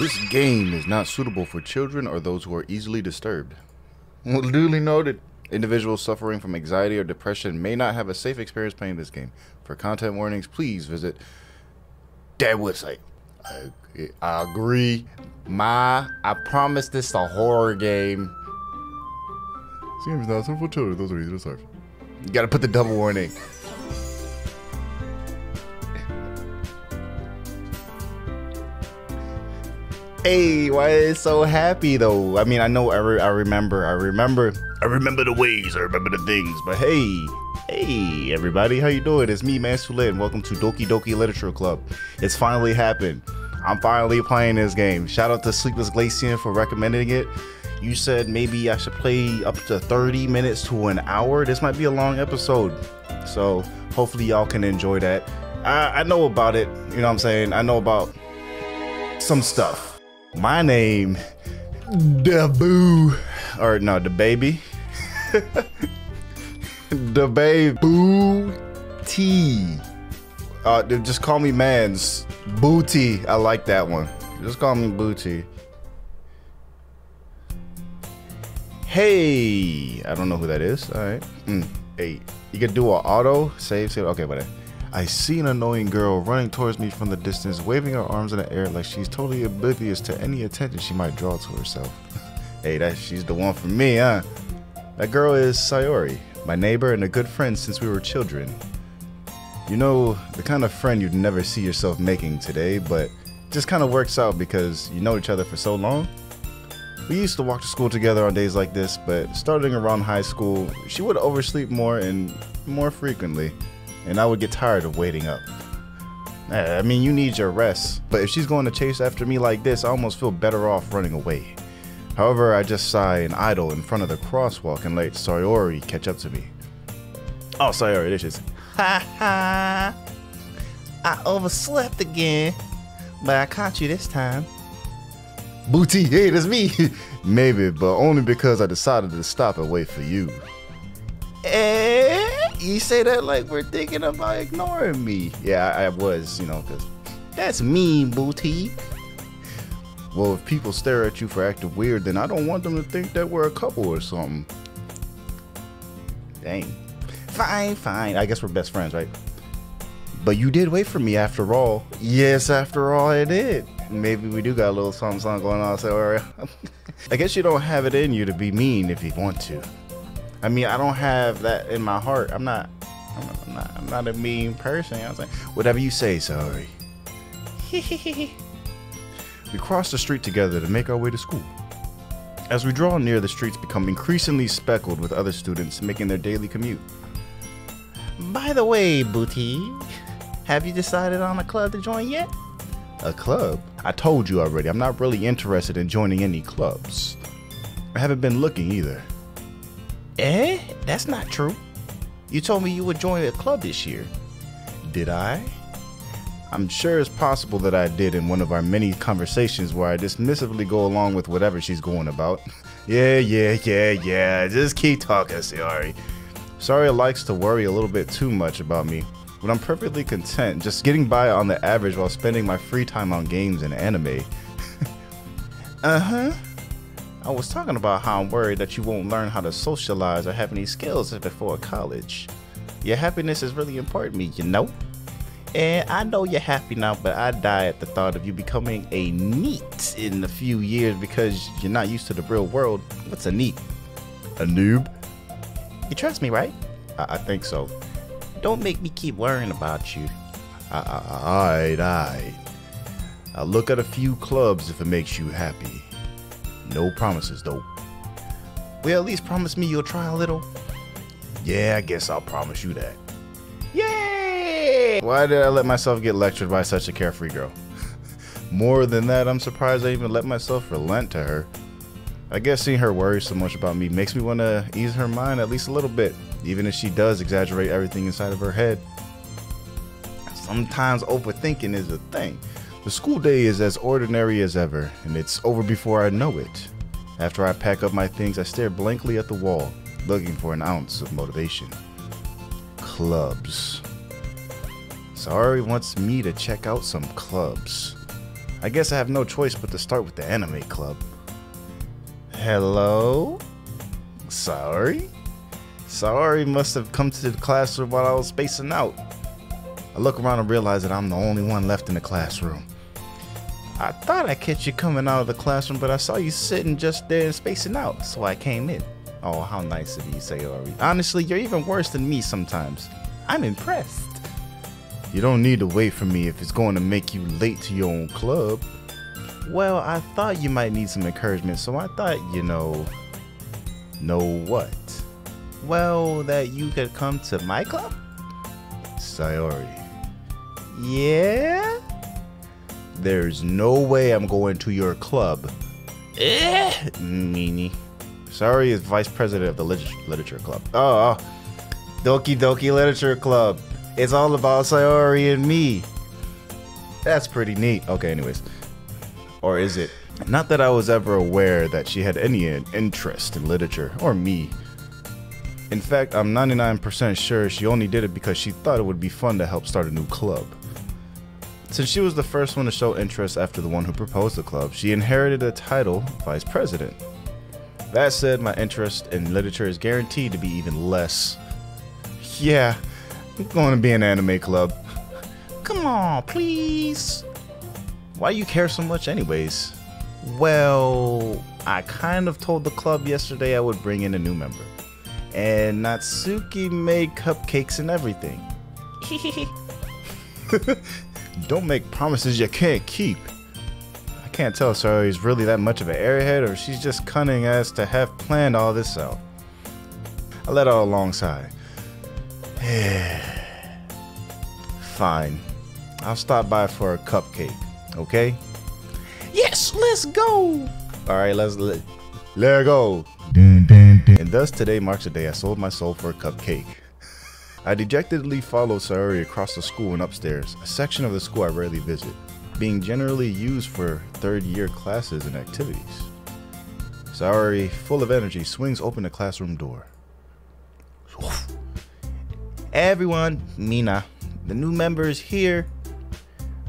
This game is not suitable for children or those who are easily disturbed. Well, duly noted. Individuals suffering from anxiety or depression may not have a safe experience playing this game. For content warnings, please visit that website. I agree. I promise this a horror game. This game is not suitable for children. Those are easy to serve. You gotta put the double warning. Hey, why is it so happy though? I mean, I know I remember the ways, I remember the things, but hey everybody, how you doing? It's me, Mansule, and welcome to Doki Doki Literature Club. It's finally happened. I'm finally playing this game. Shout out to Sleepless Glacian for recommending it. You said maybe I should play up to 30 minutes to an hour. This might be a long episode, so hopefully y'all can enjoy that. I know about it, you know what I'm saying? I know about some stuff. My name, the baby, the baby, Booty. Just call me Mans, Booty. I like that one. Just call me Booty. Hey, I don't know who that is. All right. Hey, you can do an auto save. Okay, whatever. I see an annoying girl running towards me from the distance, waving her arms in the air like she's totally oblivious to any attention she might draw to herself. Hey, she's the one for me, huh? That girl is Sayori, my neighbor and a good friend since we were children. You know, the kind of friend you'd never see yourself making today, but it just kind of works out because you know each other for so long. We used to walk to school together on days like this, but starting around high school, she would oversleep more and more frequently. And I would get tired of waiting up. I mean, you need your rest. But if she's going to chase after me like this, I almost feel better off running away. However, I just sigh and idle in front of the crosswalk and let Sayori catch up to me. Oh, Sayori, this is... Ha ha! I overslept again, but I caught you this time. Booty, hey, that's me! Maybe, but only because I decided to stop and wait for you. You say that like we're thinking about ignoring me. Yeah, I was, you know, because that's mean, Booty. Well, if people stare at you for acting weird, then I don't want them to think that we're a couple or something. Dang. Fine. I guess we're best friends, right? But you did wait for me after all. Yes, after all, I did. Maybe we do got a little something going on, so I guess you don't have it in you to be mean if you want to. I mean, I don't have that in my heart. I'm not a mean person. I was like, whatever you say, sorry. We cross the street together to make our way to school. As we draw near, the streets become increasingly speckled with other students making their daily commute. By the way, Booty, have you decided on a club to join yet? A club? I told you already, I'm not really interested in joining any clubs. I haven't been looking either. That's not true. You told me you would join a club this year. Did I? I'm sure it's possible that I did in one of our many conversations where I dismissively go along with whatever she's going about. Yeah. Just keep talking, Sayori. Sayori likes to worry a little bit too much about me, but I'm perfectly content just getting by on the average while spending my free time on games and anime. I was talking about how I'm worried that you won't learn how to socialize or have any skills before college. Your happiness is really important to me, you know? And I know you're happy now, but I die at the thought of you becoming a NEET in a few years because you're not used to the real world. What's a NEET? A noob? You trust me, right? I think so. Don't make me keep worrying about you. Alright. I'll look at a few clubs if it makes you happy. No promises, though. Well, at least promise me you'll try a little. Yeah, I guess I'll promise you that. Yay! Why did I let myself get lectured by such a carefree girl? More than that, I'm surprised I even let myself relent to her. I guess seeing her worry so much about me makes me want to ease her mind at least a little bit, even if she does exaggerate everything inside of her head. Sometimes overthinking is a thing. The school day is as ordinary as ever, and it's over before I know it. After I pack up my things, I stare blankly at the wall, looking for an ounce of motivation. Clubs. Sayori wants me to check out some clubs. I guess I have no choice but to start with the anime club. Hello? Sorry? Sorry must have come to the classroom while I was spacing out. I look around and realize that I'm the only one left in the classroom. I thought I catch you coming out of the classroom, but I saw you sitting just there and spacing out, so I came in. Oh, how nice of you, Sayori. Honestly, you're even worse than me sometimes. I'm impressed. You don't need to wait for me if it's going to make you late to your own club. Well, I thought you might need some encouragement, so I thought, know what? Well, that you could come to my club? Sayori. Yeah? There's no way I'm going to your club. Meanie. Sayori is vice president of the Literature Club. Oh, Doki Doki Literature Club. It's all about Sayori and me. That's pretty neat. Okay, anyways. Or is it? Not that I was ever aware that she had any interest in literature, or me. In fact, I'm 99% sure she only did it because she thought it would be fun to help start a new club. Since she was the first one to show interest after the one who proposed the club, she inherited the title Vice President. That said, my interest in literature is guaranteed to be even less. Yeah, I'm going to be an anime club. Come on, please. Why do you care so much anyways? Well, I kind of told the club yesterday I would bring in a new member. And Natsuki made cupcakes and everything. Don't make promises you can't keep. I can't tell if Sayori's really that much of an airhead or she's just cunning as to have planned all this out. I let out a long sigh. Fine. I'll stop by for a cupcake, okay? Yes, let's go! Alright, let's go. And thus today marks the day I sold my soul for a cupcake. I dejectedly followed Sayori across the school and upstairs, a section of the school I rarely visit, being generally used for third-year classes and activities. Sayori, full of energy, swings open the classroom door. Everyone, Mina, the new member is here.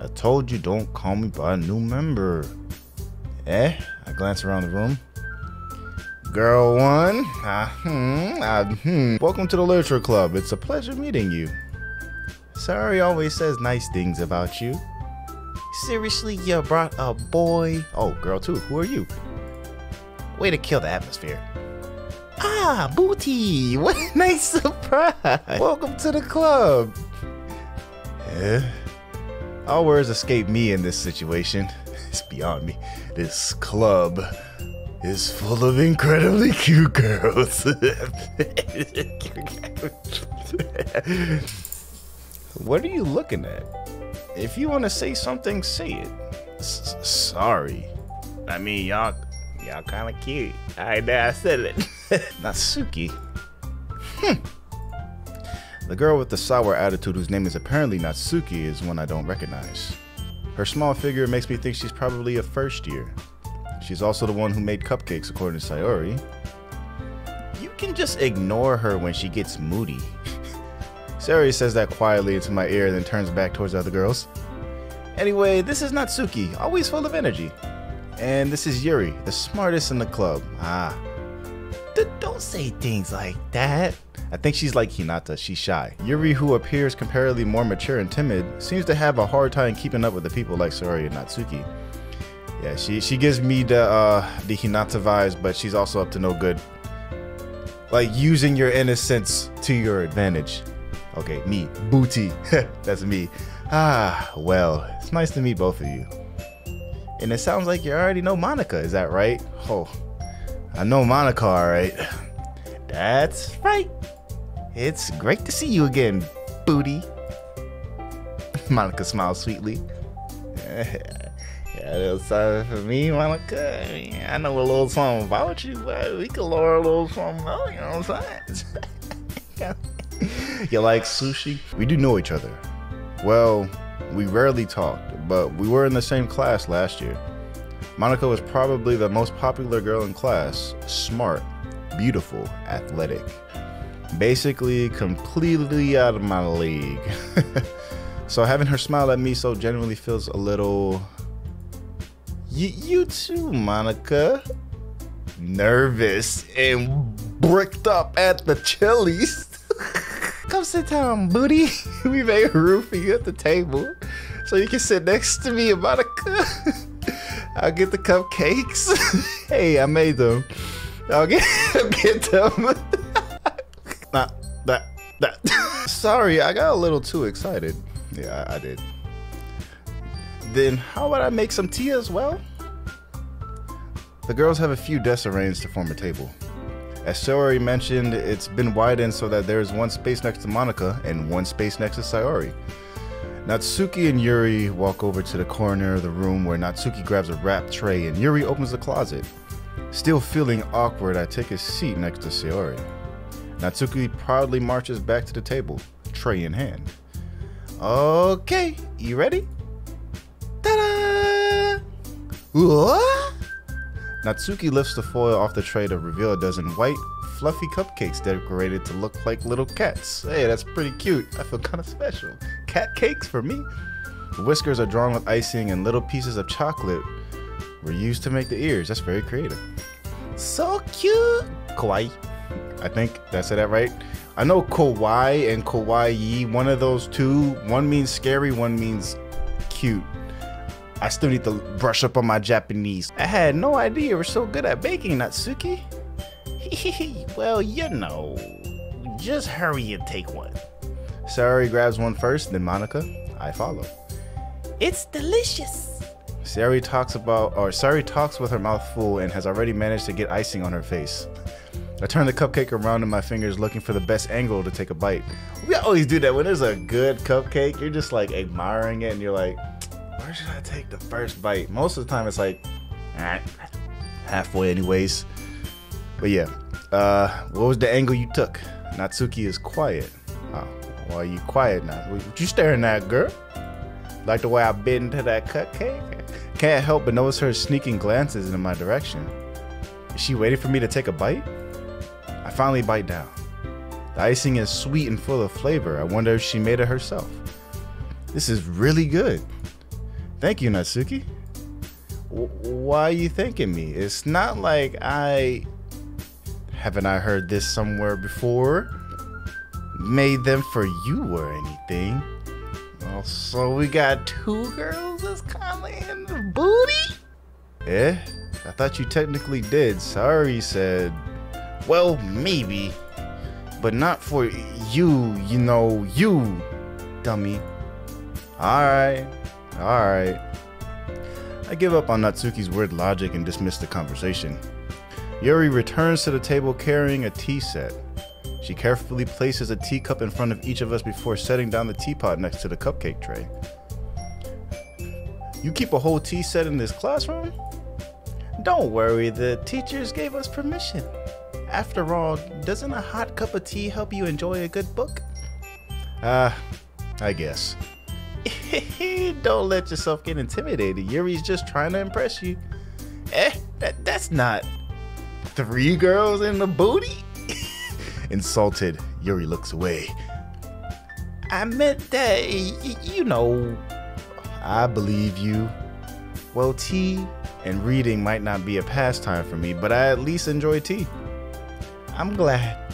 I told you don't call me by a new member. I glance around the room. Girl one, welcome to the Literature Club. It's a pleasure meeting you. Sayori always says nice things about you. Seriously, you brought a boy? Oh, girl too, who are you? Way to kill the atmosphere. Ah, Booty, what a nice surprise. Welcome to the club. All words escape me in this situation. It's beyond me. This club is full of incredibly cute girls. What are you looking at? If you want to say something, say it. Sorry. I mean, y'all kind of cute. I said it. Natsuki. The girl with the sour attitude whose name is apparently Natsuki is one I don't recognize. Her small figure makes me think she's probably a first year. She's also the one who made cupcakes, according to Sayori. You can just ignore her when she gets moody. Sayori says that quietly into my ear and then turns back towards the other girls. Anyway, this is Natsuki, always full of energy. And this is Yuri, the smartest in the club. Don't say things like that. I think she's like Hinata, she's shy. Yuri, who appears comparatively more mature and timid, seems to have a hard time keeping up with the people like Sayori and Natsuki. Yeah, she gives me the Hinata vibes, but she's also up to no good. Like using your innocence to your advantage. Okay, me, Booty, that's me. Well, it's nice to meet both of you. And it sounds like you already know Monica, is that right? Oh, I know Monica, alright. That's right. It's great to see you again, Booty. Monica smiles sweetly. Yeah, a little sorry for me, Monica. I mean, I know a little something about you, but we could learn a little something else, you know what I'm saying? You like sushi? We do know each other. Well, we rarely talked, but we were in the same class last year. Monica was probably the most popular girl in class. Smart, beautiful, athletic. Basically, completely out of my league. So having her smile at me so genuinely feels a little You too, Monica. Nervous and bricked up at the Chili's. Come sit down, booty. We made room for you at the table so you can sit next to me, Monica. I'll get the cupcakes. Hey, I made them. I'll get them. Sorry, I got a little too excited. Yeah, I did. Then how about I make some tea as well? The girls have a few desks arranged to form a table. As Sayori mentioned, it's been widened so that there's one space next to Monica and one space next to Sayori. Natsuki and Yuri walk over to the corner of the room where Natsuki grabs a wrap tray and Yuri opens the closet. Still feeling awkward, I take a seat next to Sayori. Natsuki proudly marches back to the table, tray in hand. Okay, you ready? Ta-da! What? Natsuki lifts the foil off the tray to reveal a dozen white, fluffy cupcakes decorated to look like little cats. Hey, that's pretty cute. I feel kind of special. Cat cakes for me. The whiskers are drawn with icing and little pieces of chocolate were used to make the ears. That's very creative. So cute. Kawaii. I think did I say that right? I know kawaii and kawaii. One of those two. One means scary, one means cute. I still need to brush up on my Japanese. I had no idea you were so good at baking, Natsuki. Well, you know, just hurry and take one. Sayori grabs one first, then Monica. I follow. It's delicious. Sayori talks with her mouth full and has already managed to get icing on her face. I turn the cupcake around in my fingers looking for the best angle to take a bite. We always do that when there's a good cupcake. You're just like admiring it and you're like, where should I take the first bite? Most of the time it's like, halfway anyways. But yeah, what was the angle you took? Natsuki is quiet. Oh, why are you quiet now? What you staring at, girl? Like the way I bit into that cupcake? Can't help but notice her sneaking glances in my direction. Is she waiting for me to take a bite? I finally bite down. The icing is sweet and full of flavor. I wonder if she made it herself. This is really good. Thank you, Natsuki. Why are you thanking me? It's not like haven't I heard this somewhere before? Made them for you or anything. Oh, so we got two girls that's kinda in the booty? Yeah, I thought you technically did. Sorry, said, well, maybe, but not for you, you know, you, dummy. Alright. I give up on Natsuki's weird logic and dismiss the conversation. Yuri returns to the table carrying a tea set. She carefully places a teacup in front of each of us before setting down the teapot next to the cupcake tray. You keep a whole tea set in this classroom? Don't worry, the teachers gave us permission. After all, doesn't a hot cup of tea help you enjoy a good book? I guess. Don't let yourself get intimidated. Yuri's just trying to impress you. That's not 3 girls in the booty? Insulted, Yuri looks away. I meant that, you know. I believe you. Well, tea and reading might not be a pastime for me, but I at least enjoy tea. I'm glad.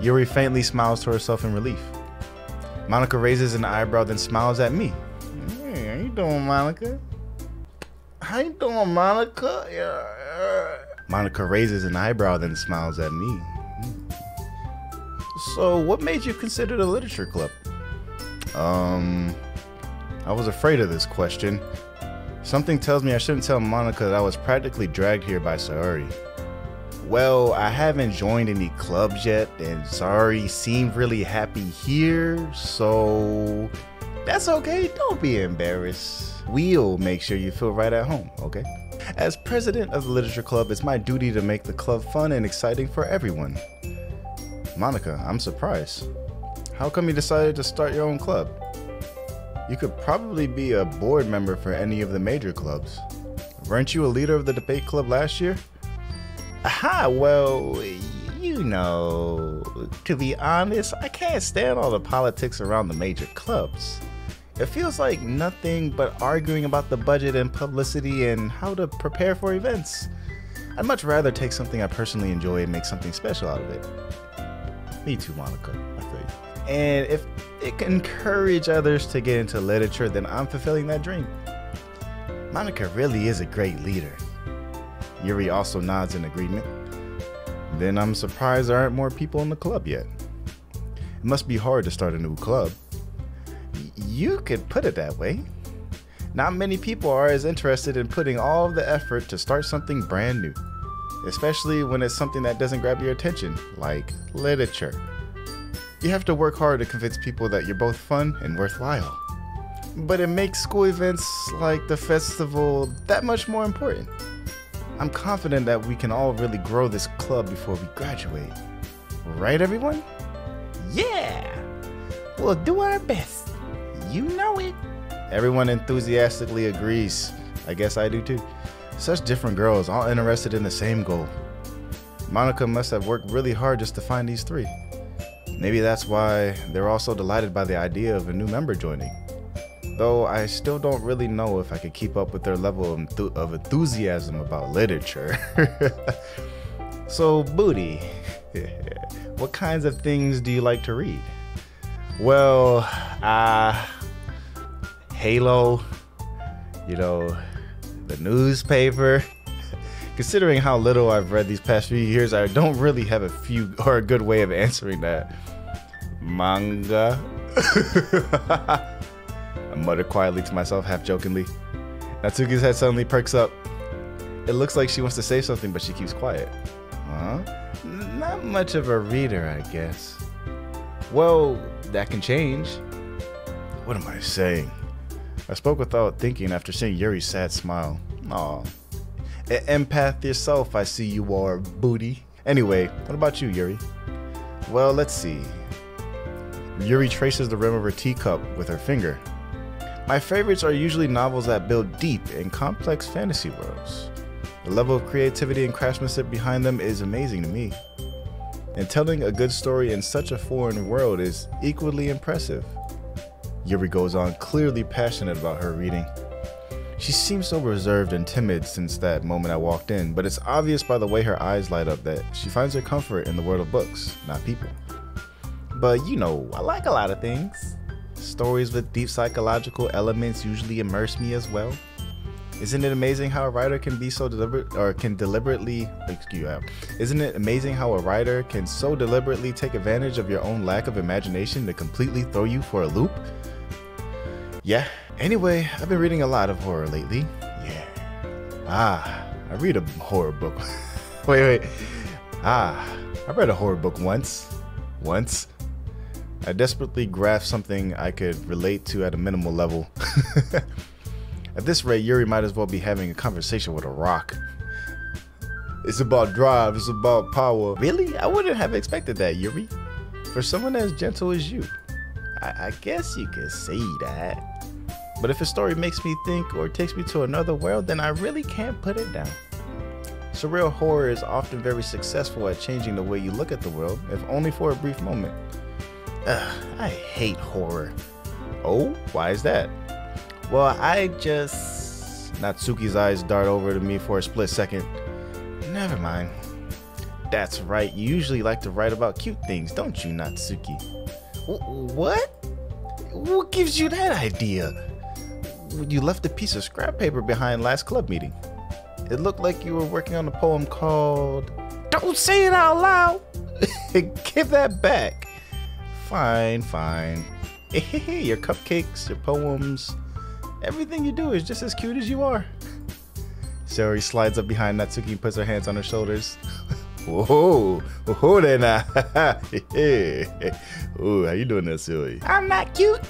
Yuri faintly smiles to herself in relief. Monica raises an eyebrow, then smiles at me. Hey, how you doing, Monica? How you doing, Monica? Monica raises an eyebrow, then smiles at me. So, what made you consider the literature club? I was afraid of this question. Something tells me I shouldn't tell Monica that I was practically dragged here by Sayori. Well, I haven't joined any clubs yet, and Sayori seemed really happy here, so that's okay, don't be embarrassed. We'll make sure you feel right at home, okay? As president of the literature club, it's my duty to make the club fun and exciting for everyone. Monica, I'm surprised. How come you decided to start your own club? You could probably be a board member for any of the major clubs. Weren't you a leader of the debate club last year? Aha, well, you know, to be honest, I can't stand all the politics around the major clubs. It feels like nothing but arguing about the budget and publicity and how to prepare for events. I'd much rather take something I personally enjoy and make something special out of it. Me too, Monica. I feel you. And if it can encourage others to get into literature, then I'm fulfilling that dream. Monica really is a great leader. Yuri also nods in agreement. Then I'm surprised there aren't more people in the club yet. It must be hard to start a new club. You could put it that way. Not many people are as interested in putting all of the effort to start something brand new, especially when it's something that doesn't grab your attention, like literature. You have to work hard to convince people that you're both fun and worthwhile. But it makes school events like the festival that much more important. I'm confident that we can all really grow this club before we graduate. Right, everyone? Yeah! We'll do our best. You know it. Everyone enthusiastically agrees. I guess I do too. Such different girls, all interested in the same goal. Monica must have worked really hard just to find these three. Maybe that's why they're all so delighted by the idea of a new member joining. Though I still don't really know if I could keep up with their level of enthusiasm about literature. So, Booty, what kinds of things do you like to read? Well, Halo, the newspaper. Considering how little I've read these past few years, I don't really have a good way of answering that. Manga. I muttered quietly to myself, half jokingly. Natsuki's head suddenly perks up. It looks like she wants to say something, but she keeps quiet. Huh? Not much of a reader, I guess. Well, that can change. What am I saying? I spoke without thinking after seeing Yuri's sad smile. Aw. Empath yourself, I see you are, Booty. Anyway, what about you, Yuri? Well, let's see. Yuri traces the rim of her teacup with her finger. My favorites are usually novels that build deep and complex fantasy worlds. The level of creativity and craftsmanship behind them is amazing to me. And telling a good story in such a foreign world is equally impressive. Yuri goes on, clearly passionate about her reading. She seems so reserved and timid since that moment I walked in, but it's obvious by the way her eyes light up that she finds her comfort in the world of books, not people. But I like a lot of things. Stories with deep psychological elements usually immerse me as well. Isn't it amazing how a writer can be so Isn't it amazing how a writer can so deliberately take advantage of your own lack of imagination to completely throw you for a loop? Yeah. Anyway, I've been reading a lot of horror lately. Yeah. I read a horror book. wait. I read a horror book once. I desperately grasped something I could relate to at a minimal level. At this rate, Yuri might as well be having a conversation with a rock. It's about drive, it's about power. Really? I wouldn't have expected that, Yuri. For someone as gentle as you. I guess you could say that. But if a story makes me think or takes me to another world, then I really can't put it down. Surreal horror is often very successful at changing the way you look at the world, if only for a brief moment. I hate horror. Oh, why is that? Well, Natsuki's eyes dart over to me for a split second. Never mind. That's right, you usually like to write about cute things, don't you, Natsuki? What? What gives you that idea? You left a piece of scrap paper behind last club meeting. It looked like you were working on a poem called... Don't say it out loud! Give that back. Fine. Your cupcakes, your poems, everything you do is just as cute as you are. Saori slides up behind Natsuki and puts her hands on her shoulders. Whoa there now. Ooh, how you doing there, Saori? I'm not cute.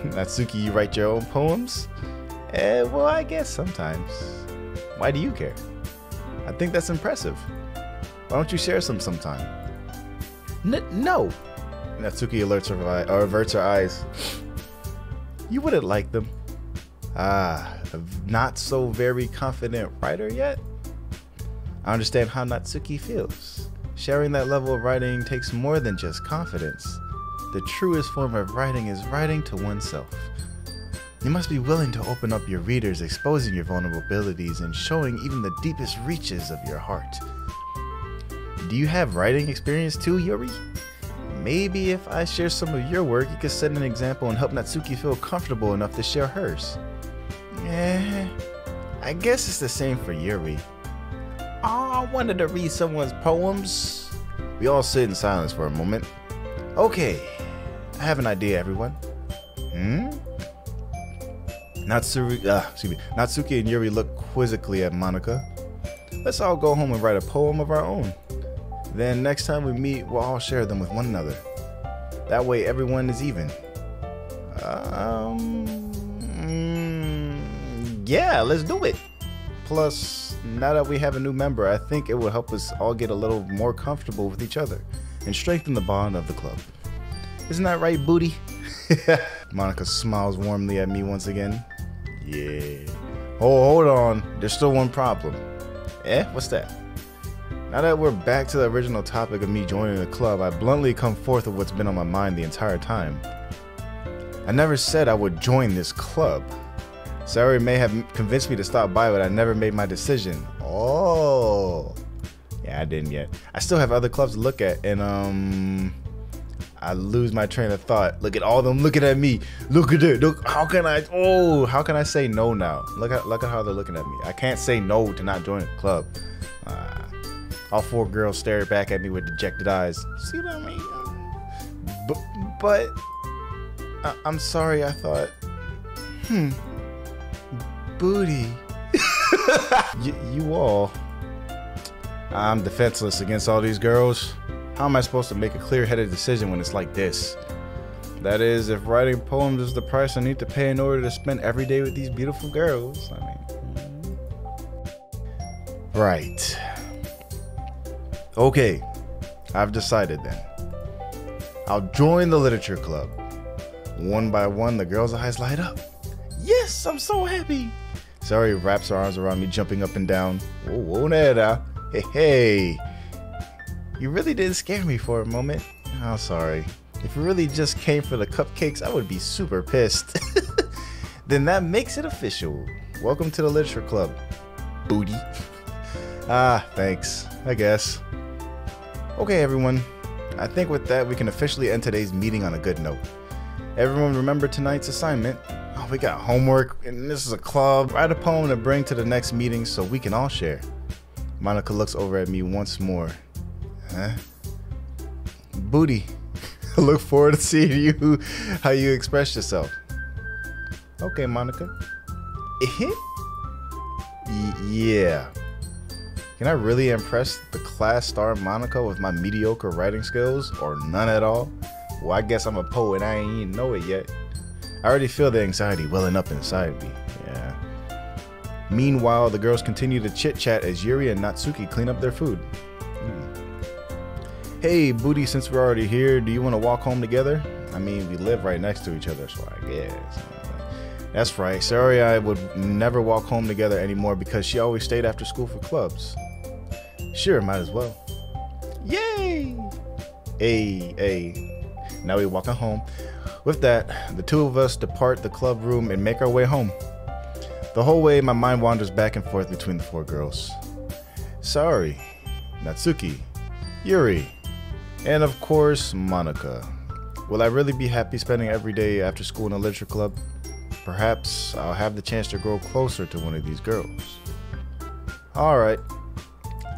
Natsuki, you write your own poems? Well, I guess sometimes. Why do you care? I think that's impressive. Why don't you share some sometime? No. Natsuki averts her eyes. You wouldn't like them. A not so very confident writer yet? I understand how Natsuki feels. Sharing that level of writing takes more than just confidence. The truest form of writing is writing to oneself. You must be willing to open up your readers, exposing your vulnerabilities and showing even the deepest reaches of your heart. Do you have writing experience too, Yuri? Maybe if I share some of your work, you could set an example and help Natsuki feel comfortable enough to share hers. I guess it's the same for Yuri. I wanted to read someone's poems. We all sit in silence for a moment. Okay, I have an idea, everyone. Natsuki and Yuri look quizzically at Monika. Let's all go home and write a poem of our own. Then next time we meet, we'll all share them with one another. That way everyone is even. Yeah, let's do it. Plus, now that we have a new member, I think it will help us all get a little more comfortable with each other and strengthen the bond of the club. Isn't that right, Booty? Monika smiles warmly at me once again. Yeah. Oh, hold on. There's still one problem. What's that? Now that we're back to the original topic of me joining the club, I bluntly come forth with what's been on my mind the entire time. I never said I would join this club. Saori may have convinced me to stop by, but I never made my decision. Oh. Yeah, I didn't yet. I still have other clubs to look at, and I lose my train of thought. Look at all of them looking at me. Look at it. Look, how can I say no now? Look at how they're looking at me. I can't say no to not joining the club. All four girls stare back at me with dejected eyes. See what I mean? But I'm sorry, I thought. Booty. you all. I'm defenseless against all these girls. How am I supposed to make a clear-headed decision when it's like this? That is, if writing poems is the price I need to pay in order to spend every day with these beautiful girls. I mean, right. Okay, I've decided then. I'll join the literature club. One by one, the girls' eyes light up. Yes, I'm so happy. Saori wraps her arms around me, jumping up and down. Whoa, nera. Hey. You really did scare me for a moment. Oh, sorry. If you really just came for the cupcakes, I would be super pissed. Then that makes it official. Welcome to the literature club, Booty. Thanks, I guess. Okay, everyone. I think with that, we can officially end today's meeting on a good note. Everyone remember tonight's assignment. Oh, we got homework, and this is a club. Write a poem to bring to the next meeting so we can all share. Monika looks over at me once more. Booty. I look forward to seeing how you express yourself. Okay, Monika. Yeah. Can I really impress the class star Monika with my mediocre writing skills, or none at all? Well, I guess I'm a poet. I ain't even know it yet. I already feel the anxiety welling up inside me. Yeah. Meanwhile, the girls continue to chit-chat as Yuri and Natsuki clean up their food. Hey, Booty, since we're already here, do you want to walk home together? I mean, we live right next to each other, so I guess. That's right. Saori and I would never walk home together anymore because she always stayed after school for clubs. Sure, might as well. Yay! Hey. Now we're walking home. With that, the two of us depart the club room and make our way home. The whole way, my mind wanders back and forth between the four girls. Saori, Natsuki, Yuri, and of course, Monika. Will I really be happy spending every day after school in a literature club? Perhaps I'll have the chance to grow closer to one of these girls. Alright,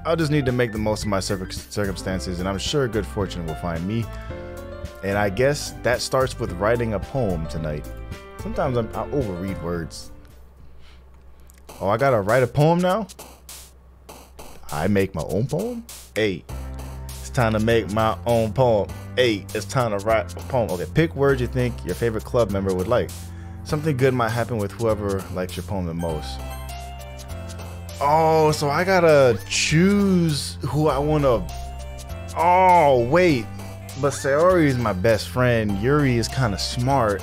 I'll just need to make the most of my circumstances, and I'm sure good fortune will find me. And I guess that starts with writing a poem tonight. Sometimes I overread words. Oh, I gotta write a poem now? I make my own poem? Hey, it's time to make my own poem. Hey, it's time to write a poem. Okay, pick words you think your favorite club member would like. Something good might happen with whoever likes your poem the most. Oh, so I gotta choose who I wanna... Oh, wait. But Saori is my best friend. Yuri is kind of smart.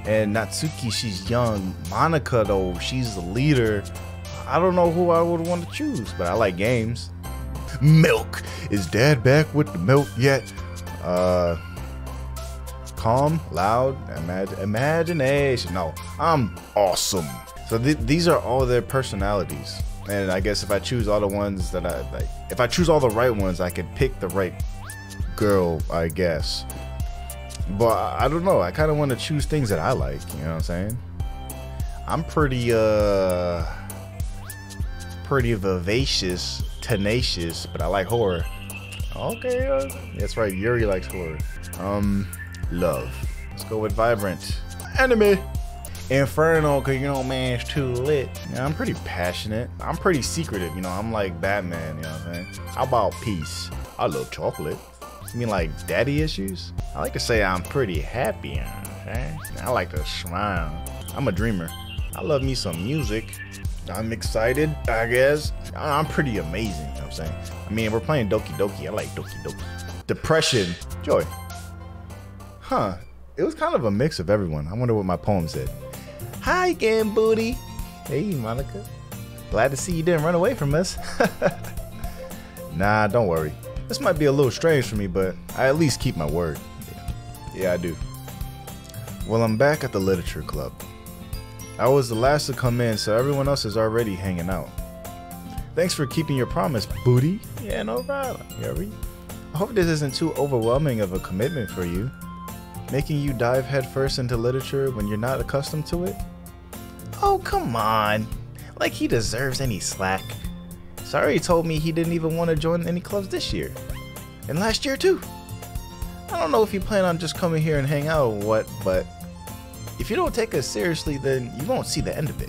And Natsuki, she's young. Monika, though, she's the leader. I don't know who I would want to choose, but I like games. Milk. Is Dad back with the milk yet? calm, loud, imagination. No, I'm awesome. So these are all their personalities. And I guess if I choose all the ones that I like, if I choose all the right ones, I could pick the right girl, I guess. But I don't know. I kind of want to choose things that I like. You know what I'm saying? I'm pretty vivacious, tenacious, but I like horror. Okay, that's right. Yuri likes horror. Love. Let's go with vibrant. Anime. Inferno, cause you know, man, it's too lit. Yeah, I'm pretty passionate. I'm pretty secretive, you know. I'm like Batman, you know what I'm saying? How about peace? I love chocolate. You mean like daddy issues? I like to say I'm pretty happy, you know what I'm saying? I like to smile. I'm a dreamer. I love me some music. I'm excited, I guess. I'm pretty amazing, you know what I'm saying? I mean, we're playing Doki Doki. I like Doki Doki. Depression, joy. Huh, it was kind of a mix of everyone. I wonder what my poem said. Hi again, booty. Hey, Monica. Glad to see you didn't run away from us. Nah, don't worry. This might be a little strange for me, but I at least keep my word. Yeah, I do. Well, I'm back at the literature club. I was the last to come in, so everyone else is already hanging out. Thanks for keeping your promise, booty. Yeah, no problem, Yuri. I hope this isn't too overwhelming of a commitment for you. Making you dive headfirst into literature when you're not accustomed to it? Oh, come on. Like he deserves any slack. Sorry, he told me he didn't even want to join any clubs this year. And last year, too. I don't know if you plan on just coming here and hang out or what, but if you don't take us seriously, then you won't see the end of it.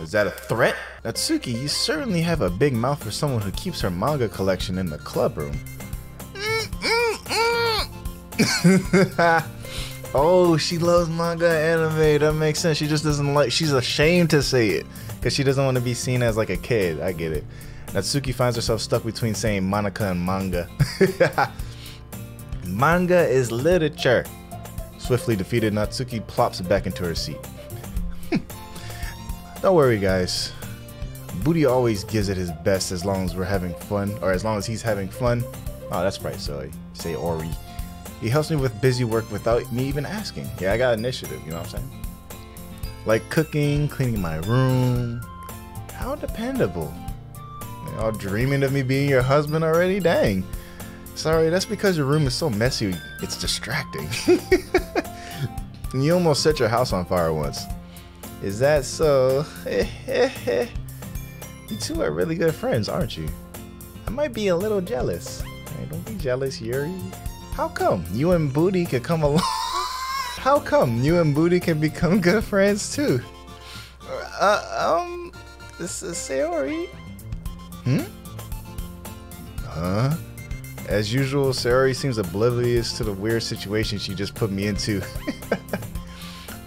Is that a threat? Natsuki, you certainly have a big mouth for someone who keeps her manga collection in the club room. Oh, she loves manga anime. That makes sense. She just doesn't like, she's ashamed to say it because she doesn't want to be seen as like a kid. I get it. Natsuki finds herself stuck between saying Monica and manga. Manga is literature. Swiftly defeated, Natsuki plops back into her seat. Don't worry, guys. Booty always gives it his best as long as we're having fun, or as long as he's having fun. Oh, that's right, so say Ori. He helps me with busy work without me even asking. Yeah, I got initiative, you know what I'm saying? Like cooking, cleaning my room. How dependable. Y'all dreaming of me being your husband already? Dang. Sorry, that's because your room is so messy, it's distracting. You almost set your house on fire once. Is that so? You two are really good friends, aren't you? I might be a little jealous. Hey, don't be jealous, Yuri. How come you and Booty could come along? How come you and Booty can become good friends too? This is Sayori. Huh? As usual, Sayori seems oblivious to the weird situation she just put me into.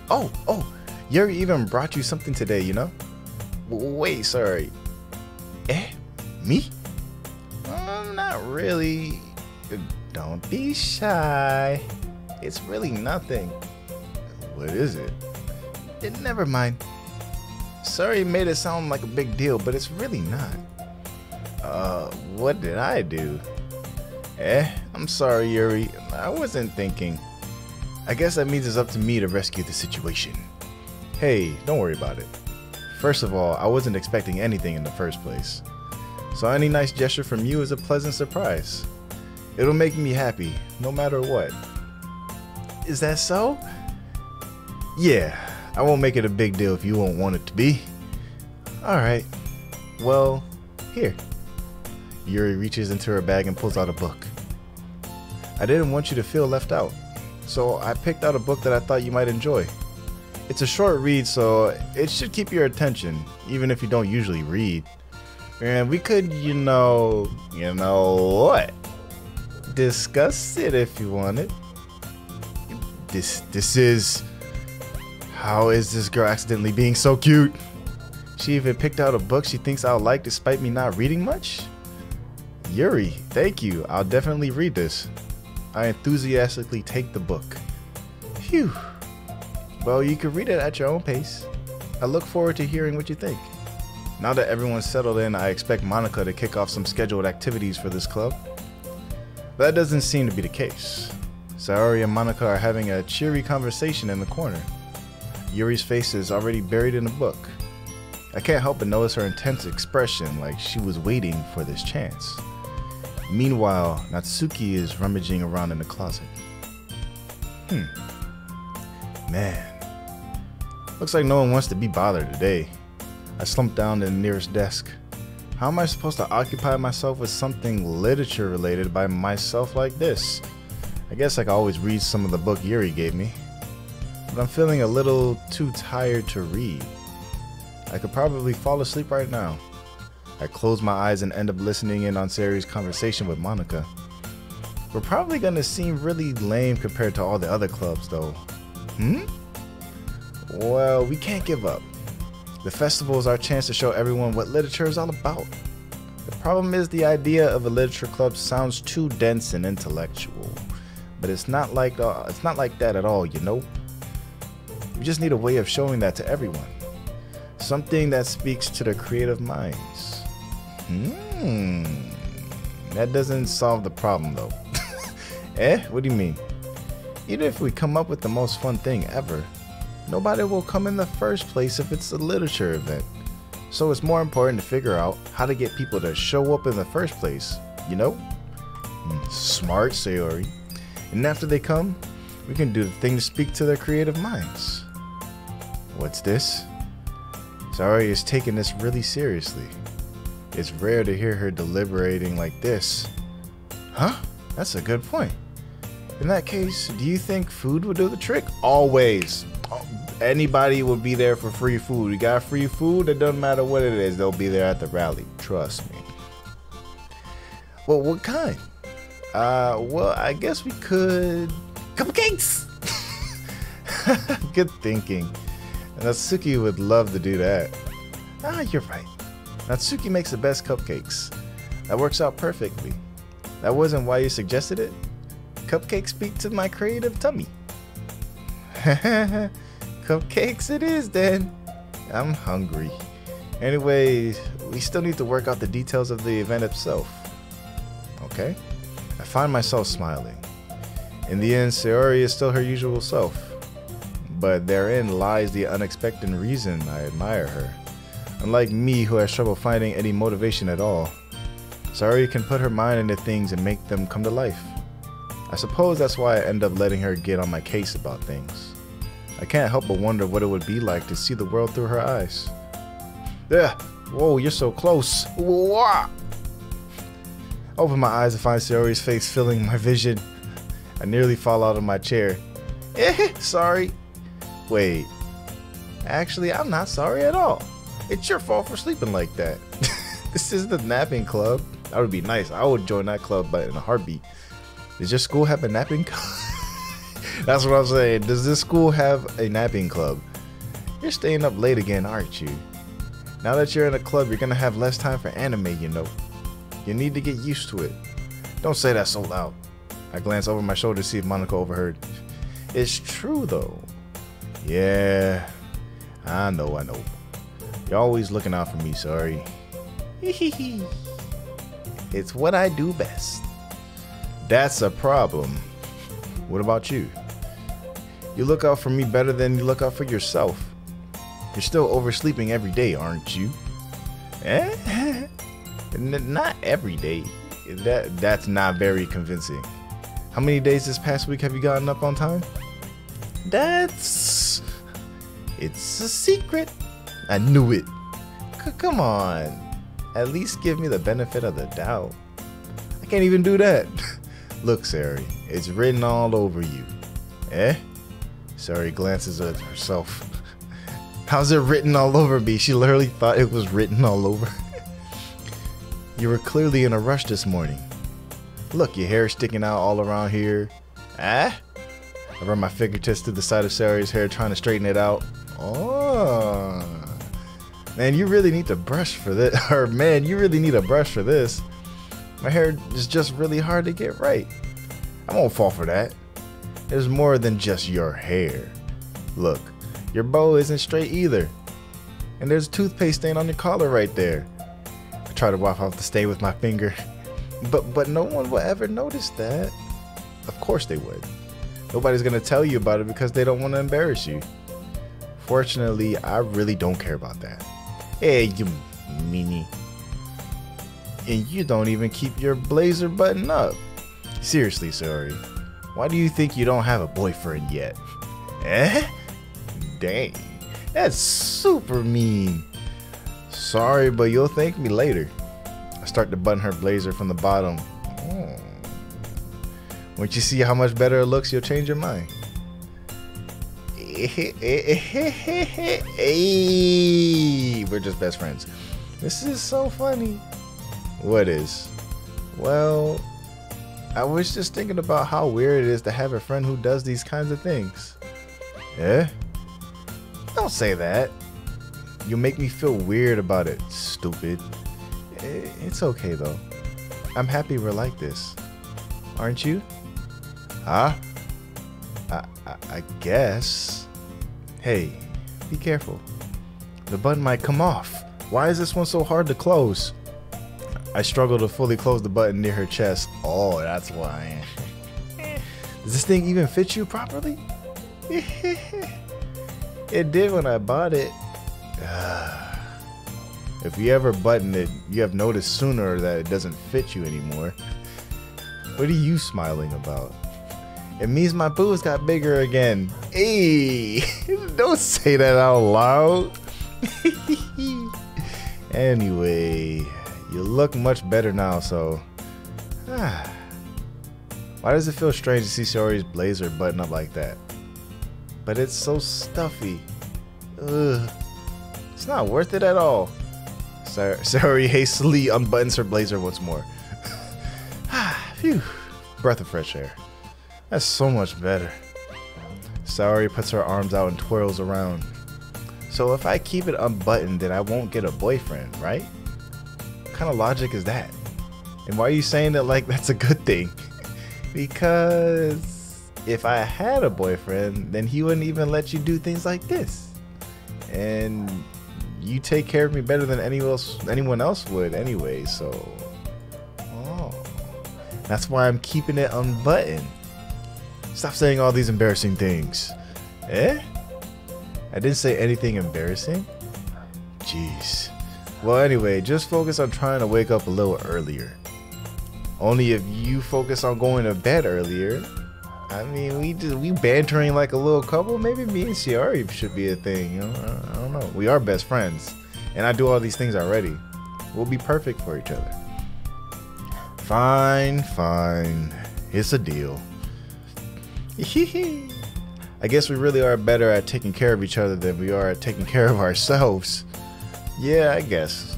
Oh, Yuri even brought you something today, you know? Wait, sorry. Me? Not really. Don't be shy. It's really nothing. What is it? Never mind. Sorry, made it sound like a big deal, but it's really not. What did I do? I'm sorry, Yuri. I wasn't thinking. I guess that means it's up to me to rescue the situation. Hey, don't worry about it. First of all, I wasn't expecting anything in the first place. So any nice gesture from you is a pleasant surprise. It'll make me happy, no matter what. Is that so? Yeah, I won't make it a big deal if you won't want it to be. Alright, well, here. Yuri reaches into her bag and pulls out a book. I didn't want you to feel left out, so I picked out a book that I thought you might enjoy. It's a short read, so it should keep your attention, even if you don't usually read. And we could, you know what? Discuss it if you wanted. This is... How is this girl accidentally being so cute? She even picked out a book she thinks I'll like despite me not reading much? Yuri, thank you. I'll definitely read this. I enthusiastically take the book. Phew. Well, you can read it at your own pace. I look forward to hearing what you think. Now that everyone's settled in, I expect Monica to kick off some scheduled activities for this club. That doesn't seem to be the case. Sayori and Monica are having a cheery conversation in the corner. Yuri's face is already buried in a book. I can't help but notice her intense expression, like she was waiting for this chance. Meanwhile, Natsuki is rummaging around in the closet. Man. Looks like no one wants to be bothered today. I slumped down to the nearest desk. How am I supposed to occupy myself with something literature related by myself like this? I guess I could always read some of the book Yuri gave me. But I'm feeling a little too tired to read. I could probably fall asleep right now. I close my eyes and end up listening in on Sayori's conversation with Monica. We're probably gonna seem really lame compared to all the other clubs though. Well, we can't give up. The festival is our chance to show everyone what literature is all about. The problem is the idea of a literature club sounds too dense and intellectual. But it's not like that at all, you know? We just need a way of showing that to everyone. Something that speaks to the creative minds. That doesn't solve the problem though. What do you mean? Even if we come up with the most fun thing ever, nobody will come in the first place if it's a literature event. So it's more important to figure out how to get people to show up in the first place, you know? Smart, Sayori. And after they come, we can do the thing to speak to their creative minds. What's this? Sayori is taking this really seriously. It's rare to hear her deliberating like this. Huh? That's a good point. In that case, do you think food would do the trick? Always. Anybody would be there for free food. You got free food, it doesn't matter what it is, they'll be there at the rally. Trust me. Well, what kind? Well, I guess we could... Cupcakes! Good thinking. Natsuki would love to do that. You're right. Natsuki makes the best cupcakes. That works out perfectly. That wasn't why you suggested it? Cupcakes speak to my creative tummy. Cupcakes it is then. I'm hungry. Anyway, we still need to work out the details of the event itself. Okay? I find myself smiling. In the end, Sayori is still her usual self. But therein lies the unexpected reason I admire her. Unlike me, who has trouble finding any motivation at all, Sayori can put her mind into things and make them come to life. I suppose that's why I end up letting her get on my case about things. I can't help but wonder what it would be like to see the world through her eyes. Yeah, whoa, you're so close. Whoa. Open my eyes to find Sayori's face filling my vision. I nearly fall out of my chair. Sorry. Wait. Actually, I'm not sorry at all. It's your fault for sleeping like that. This is the napping club. That would be nice. I would join that club but in a heartbeat. Does your school have a napping club? That's what I'm saying. Does this school have a napping club? You're staying up late again, aren't you? Now that you're in a club, you're gonna have less time for anime, you know. You need to get used to it. Don't say that so loud. I glance over my shoulder to see if Monica overheard. It's true though. Yeah, I know. You're always looking out for me, sorry. It's what I do best. That's a problem. What about you? You look out for me better than you look out for yourself. You're still oversleeping every day, aren't you? Not every day. That's not very convincing. How many days this past week have you gotten up on time? It's a secret. I knew it. Come on. At least give me the benefit of the doubt. I can't even do that. Look, Sayori, it's written all over you. Sayori glances at herself. How's it written all over me? She literally thought it was written all over. You were clearly in a rush this morning. Look, your hair sticking out all around here. I run my fingertips to the side of Sayori's hair, trying to straighten it out. Oh. Man, you really need to brush for this. Or man, you really need a brush for this. My hair is just really hard to get right. I won't fall for that. There's more than just your hair. Look, your bow isn't straight either. And there's a toothpaste stain on your collar right there. I try to wipe off the stain with my finger. But no one will ever notice that. Of course they would. Nobody's gonna tell you about it because they don't want to embarrass you. Fortunately, I really don't care about that. Hey, you meanie. And you don't even keep your blazer button up. Seriously, sorry. Why do you think you don't have a boyfriend yet? Eh? Dang. That's super mean. Sorry, but you'll thank me later. I start to button her blazer from the bottom. Once you see how much better it looks, you'll change your mind. Hey, we're just best friends. This is so funny. What is? Well, I was just thinking about how weird it is to have a friend who does these kinds of things. Eh? Don't say that. You make me feel weird about it, stupid. It's okay though. I'm happy we're like this. Aren't you? Huh? I guess. Hey, be careful. The button might come off. Why is this one so hard to close? I struggle to fully close the button near her chest. Oh, that's why. Does this thing even fit you properly? It did when I bought it. If you ever button it, you have noticed sooner that it doesn't fit you anymore. What are you smiling about? It means my boobs got bigger again. Hey, don't say that out loud. Anyway, you look much better now, so. Why does it feel strange to see Saori's blazer button up like that? But it's so stuffy. Ugh. It's not worth it at all. Saori hastily unbuttons her blazer once more. Phew. Breath of fresh air. That's so much better. Saori puts her arms out and twirls around. So if I keep it unbuttoned, then I won't get a boyfriend, right? What kind of logic is that? And why are you saying that like that's a good thing? Because if I had a boyfriend, then he wouldn't even let you do things like this. And you take care of me better than anyone else would anyway, so. Oh. That's why I'm keeping it unbuttoned. Stop saying all these embarrassing things. Eh? I didn't say anything embarrassing. Jeez. Well, anyway, just focus on trying to wake up a little earlier. Only if you focus on going to bed earlier. I mean, we bantering like a little couple. Maybe me and Saori should be a thing. You know, I don't know. We are best friends, and I do all these things already. We'll be perfect for each other. Fine, fine. It's a deal. I guess we really are better at taking care of each other than we are at taking care of ourselves. Yeah, I guess.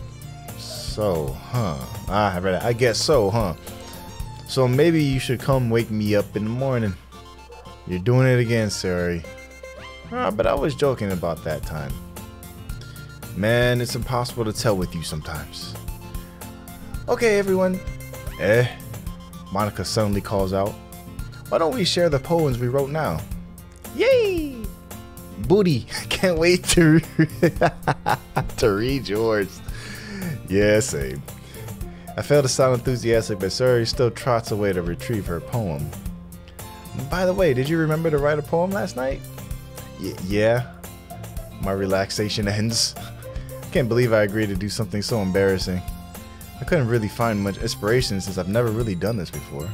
So, huh? I read it. I guess so, huh? So maybe you should come wake me up in the morning. You're doing it again, Saori. But I was joking about that time. Man, it's impossible to tell with you sometimes. Okay, everyone. Monica suddenly calls out. Why don't we share the poems we wrote now? Yay! Booty, can't wait to read yours. Yeah, same. I fail to sound enthusiastic, but Saori still trots away to retrieve her poem. By the way, did you remember to write a poem last night? Yeah. My relaxation ends. Can't believe I agreed to do something so embarrassing. I couldn't really find much inspiration since I've never really done this before.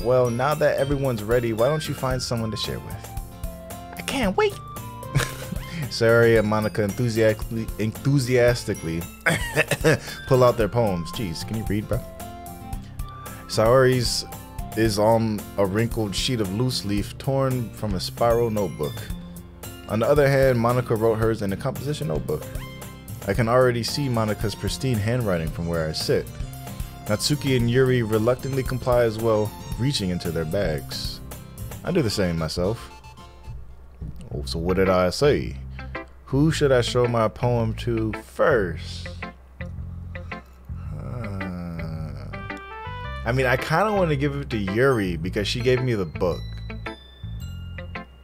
Well, now that everyone's ready, why don't you find someone to share with? I can't wait. Saori and Monica enthusiastically pull out their poems. Jeez, can you read, bro? Saori's is on a wrinkled sheet of loose leaf torn from a spiral notebook. On the other hand, Monica wrote hers in a composition notebook. I can already see Monica's pristine handwriting from where I sit. Natsuki and Yuri reluctantly comply as well, reaching into their bags. I do the same myself. Oh, so what did I say? Who should I show my poem to first? I mean, I kind of want to give it to Yuri because she gave me the book.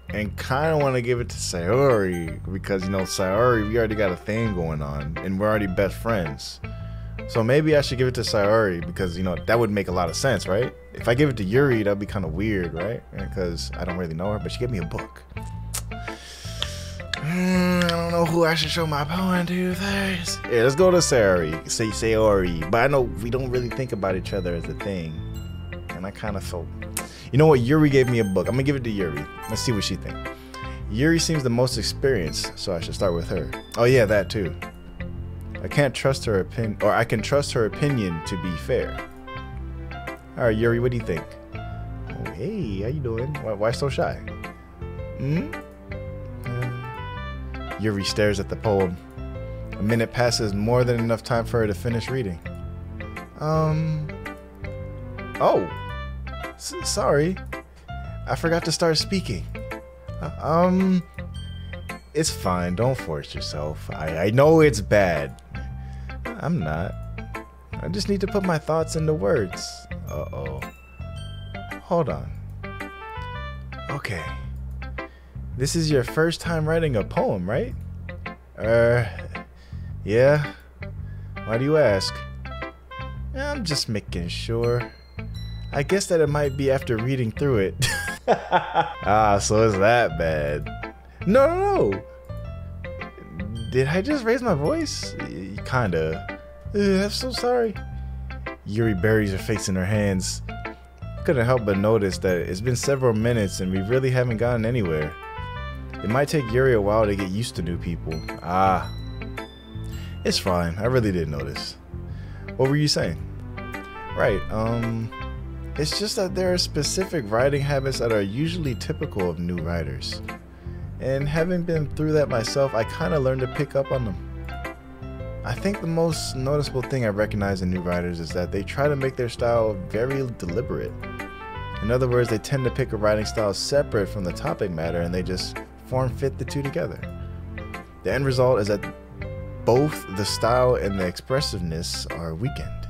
And kind of want to give it to Saori because, you know, Saori, we already got a thing going on and we're already best friends. So maybe I should give it to Sayori because, you know, that would make a lot of sense, right? If I give it to Yuri, that'd be kind of weird, right? Because I don't really know her, but she gave me a book. I don't know who I should show my poem to first. Yeah, let's go to Sayori. But I know we don't really think about each other as a thing. And I kind of felt... You know what? Yuri gave me a book. I'm going to give it to Yuri. Let's see what she thinks. Yuri seems the most experienced, so I should start with her. Oh yeah, that too. I can't trust her opinion, or I can trust her opinion to be fair. All right, Yuri, what do you think? Oh, hey, how you doing? Why so shy? Yuri stares at the poem. A minute passes, more than enough time for her to finish reading. Oh, sorry. I forgot to start speaking. It's fine. Don't force yourself. I know it's bad. I'm not. I just need to put my thoughts into words. Uh-oh. Hold on. Okay. This is your first time writing a poem, right? Yeah. Why do you ask? I'm just making sure. I guess that it might be after reading through it. So it's that bad. No. Did I just raise my voice? Kinda. I'm so sorry. Yuri buries her face in her hands. Couldn't help but notice that it's been several minutes and we really haven't gotten anywhere. It might take Yuri a while to get used to new people. It's fine. I really didn't notice. What were you saying? Right, it's just that there are specific writing habits that are usually typical of new writers. And having been through that myself, I kind of learned to pick up on them. I think the most noticeable thing I recognize in new writers is that they try to make their style very deliberate. In other words, they tend to pick a writing style separate from the topic matter and they just fit the two together. The end result is that both the style and the expressiveness are weakened.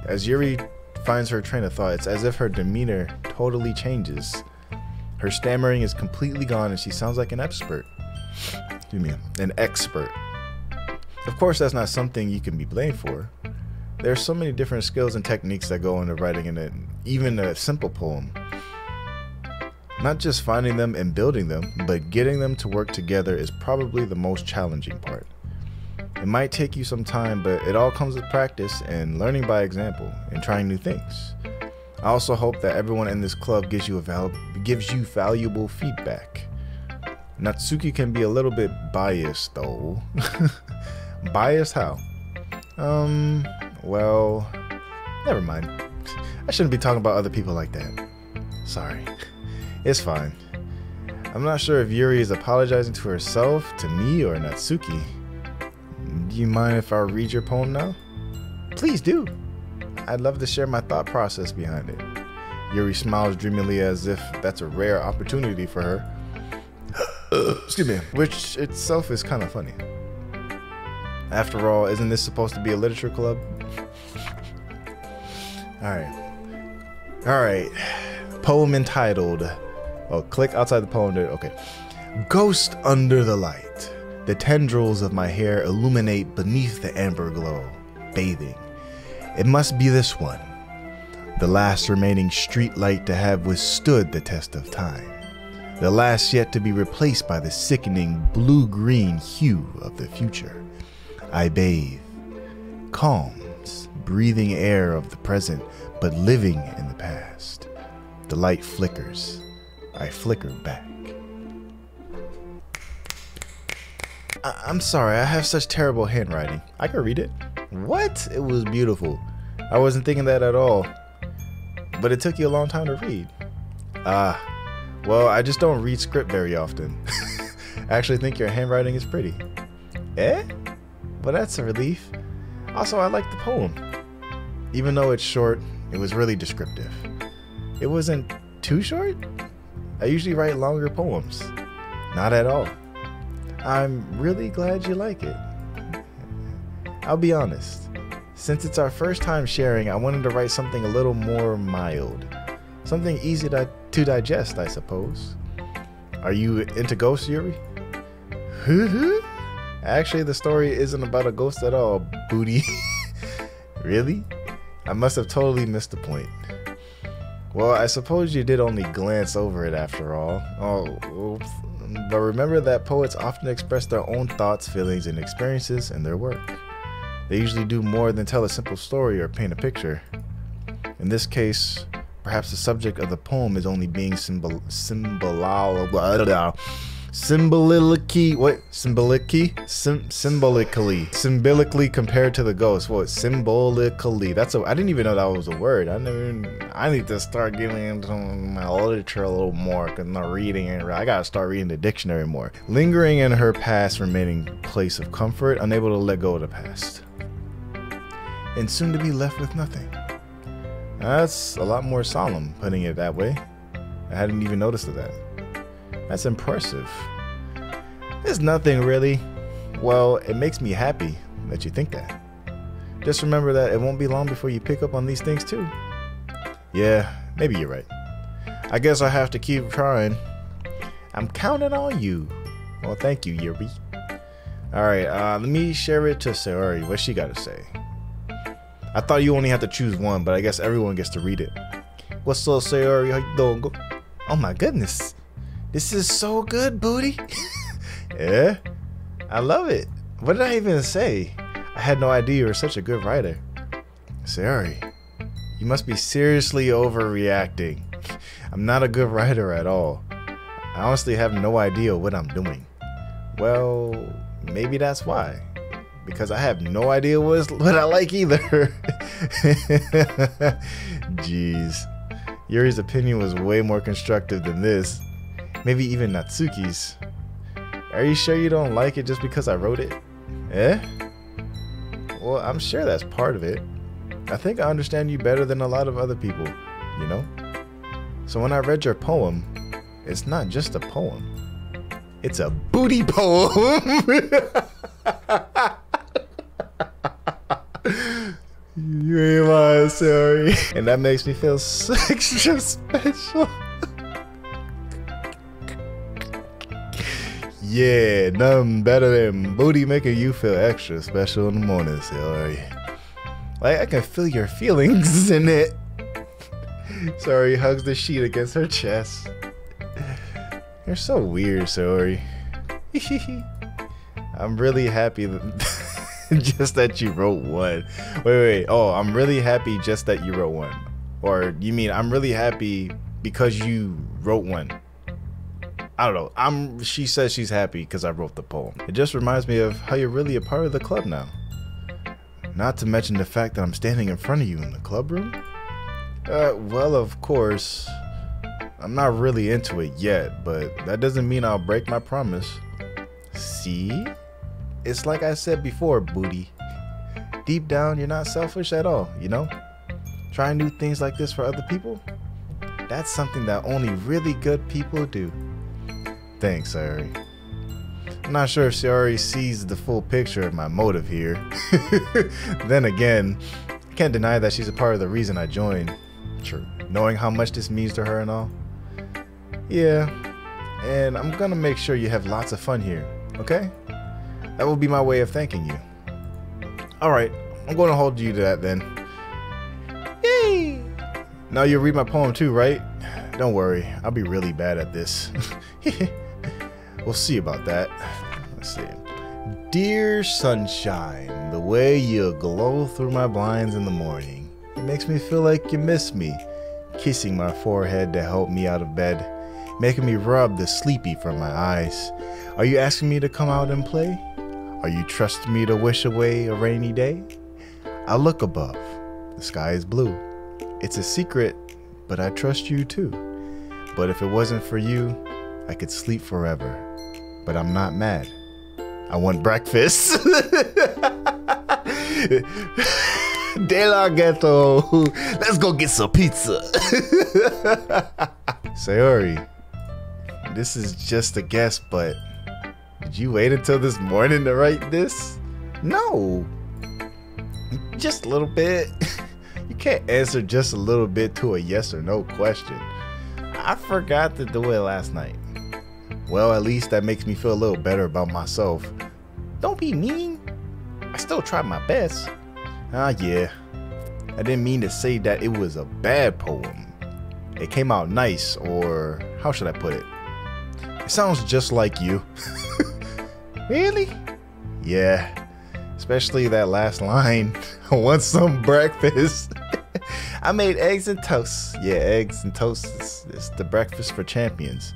As Yuri finds her train of thought, it's as if her demeanor totally changes. Her stammering is completely gone and she sounds like an expert. An expert. Of course, that's not something you can be blamed for. There are so many different skills and techniques that go into writing even a simple poem. Not just finding them and building them, but getting them to work together is probably the most challenging part. It might take you some time, but it all comes with practice and learning by example and trying new things. I also hope that everyone in this club gives you valuable feedback. Natsuki can be a little bit biased though. Biased how? Well, never mind. I shouldn't be talking about other people like that. Sorry. It's fine. I'm not sure if Yuri is apologizing to herself, to me, or Natsuki. Do you mind if I read your poem now? Please do. I'd love to share my thought process behind it. Yuri smiles dreamily as if that's a rare opportunity for her. Excuse me. Which itself is kind of funny. After all, isn't this supposed to be a literature club? Alright. Poem entitled... Oh, click outside the poem there. Okay. Ghost under the light. The tendrils of my hair illuminate beneath the amber glow, bathing. It must be this one, the last remaining street light to have withstood the test of time, the last yet to be replaced by the sickening blue-green hue of the future. I bathe, calms, breathing air of the present, but living in the past. The light flickers. I flicker back. I'm sorry, I have such terrible handwriting. I can read it. What? It was beautiful. I wasn't thinking that at all. But it took you a long time to read. Well, I just don't read script very often. I actually think your handwriting is pretty. Eh? Well, that's a relief. Also, I like the poem. Even though it's short, it was really descriptive. It wasn't too short? I usually write longer poems. Not at all. I'm really glad you like it. I'll be honest. Since it's our first time sharing, I wanted to write something a little more mild. Something easy to digest, I suppose. Are you into ghosts, Yuri? Actually, the story isn't about a ghost at all, booty. Really? I must have totally missed the point. Well, I suppose you did only glance over it after all. Oh, oops. But remember that poets often express their own thoughts, feelings, and experiences in their work. They usually do more than tell a simple story or paint a picture. In this case, perhaps the subject of the poem is only being symbolically compared to the ghost. What? Symbolically. I didn't even know that was a word. I need to start getting into my literature a little more, because I'm not reading it. I gotta start reading the dictionary more. Lingering in her past, remaining place of comfort, unable to let go of the past, and soon to be left with nothing. That's a lot more solemn, putting it that way. I hadn't even noticed that. That's impressive. There's nothing really. Well, it makes me happy that you think that. Just remember that it won't be long before you pick up on these things too. Yeah, maybe you're right. I guess I have to keep trying. I'm counting on you. Well, thank you, Yuri. Alright, let me share it to Sayori. What she gotta say? I thought you only had to choose one, but I guess everyone gets to read it. What's up, Sayori? How you doing? Oh my goodness. This is so good, booty. Yeah, I love it. What did I even say? I had no idea you were such a good writer. Sayori, you must be seriously overreacting. I'm not a good writer at all. I honestly have no idea what I'm doing. Well, maybe that's why. Because I have no idea what I like either. Jeez. Yuri's opinion was way more constructive than this. Maybe even Natsuki's. Are you sure you don't like it just because I wrote it? Eh? Well, I'm sure that's part of it. I think I understand you better than a lot of other people, you know? So when I read your poem, it's not just a poem. It's a booty poem! You ain't lying, sorry. And that makes me feel so extra special. Yeah, nothing better than booty making you feel extra special in the morning, sorry. Like, I can feel your feelings in it. Sorry hugs the sheet against her chest. You're so weird, sorry. I'm really happy just that you wrote one. Wait. Oh, I'm really happy just that you wrote one. Or you mean I'm really happy because you wrote one. I don't know. She says she's happy because I wrote the poem. It just reminds me of how you're really a part of the club now. Not to mention the fact that I'm standing in front of you in the club room. Well, of course, I'm not really into it yet, but that doesn't mean I'll break my promise. See? It's like I said before, booty. Deep down, you're not selfish at all, you know? Trying new things like this for other people? That's something that only really good people do. Thanks, Sayori. I'm not sure if Sayori sees the full picture of my motive here. Then again, I can't deny that she's a part of the reason I joined. True. Knowing how much this means to her and all. Yeah, and I'm gonna make sure you have lots of fun here, okay? That will be my way of thanking you. Alright, I'm gonna hold you to that then. Yay! Now you'll read my poem too, right? Don't worry, I'll be really bad at this. We'll see about that. Let's see. Dear sunshine, the way you glow through my blinds in the morning. It makes me feel like you miss me. Kissing my forehead to help me out of bed. Making me rub the sleepy from my eyes. Are you asking me to come out and play? Are you trusting me to wish away a rainy day? I look above. The sky is blue. It's a secret, but I trust you too. But if it wasn't for you, I could sleep forever. But I'm not mad. I want breakfast. De la ghetto. Let's go get some pizza. Sayori, this is just a guess, but did you wait until this morning to write this? No. Just a little bit. You can't answer just a little bit to a yes or no question. I forgot to do it last night. Well, at least that makes me feel a little better about myself. Don't be mean. I still tried my best. Yeah. I didn't mean to say that it was a bad poem. It came out nice, or how should I put it? It sounds just like you. Really? Yeah. Especially that last line. I want some breakfast. I made eggs and toast. Yeah, eggs and toast is the breakfast for champions.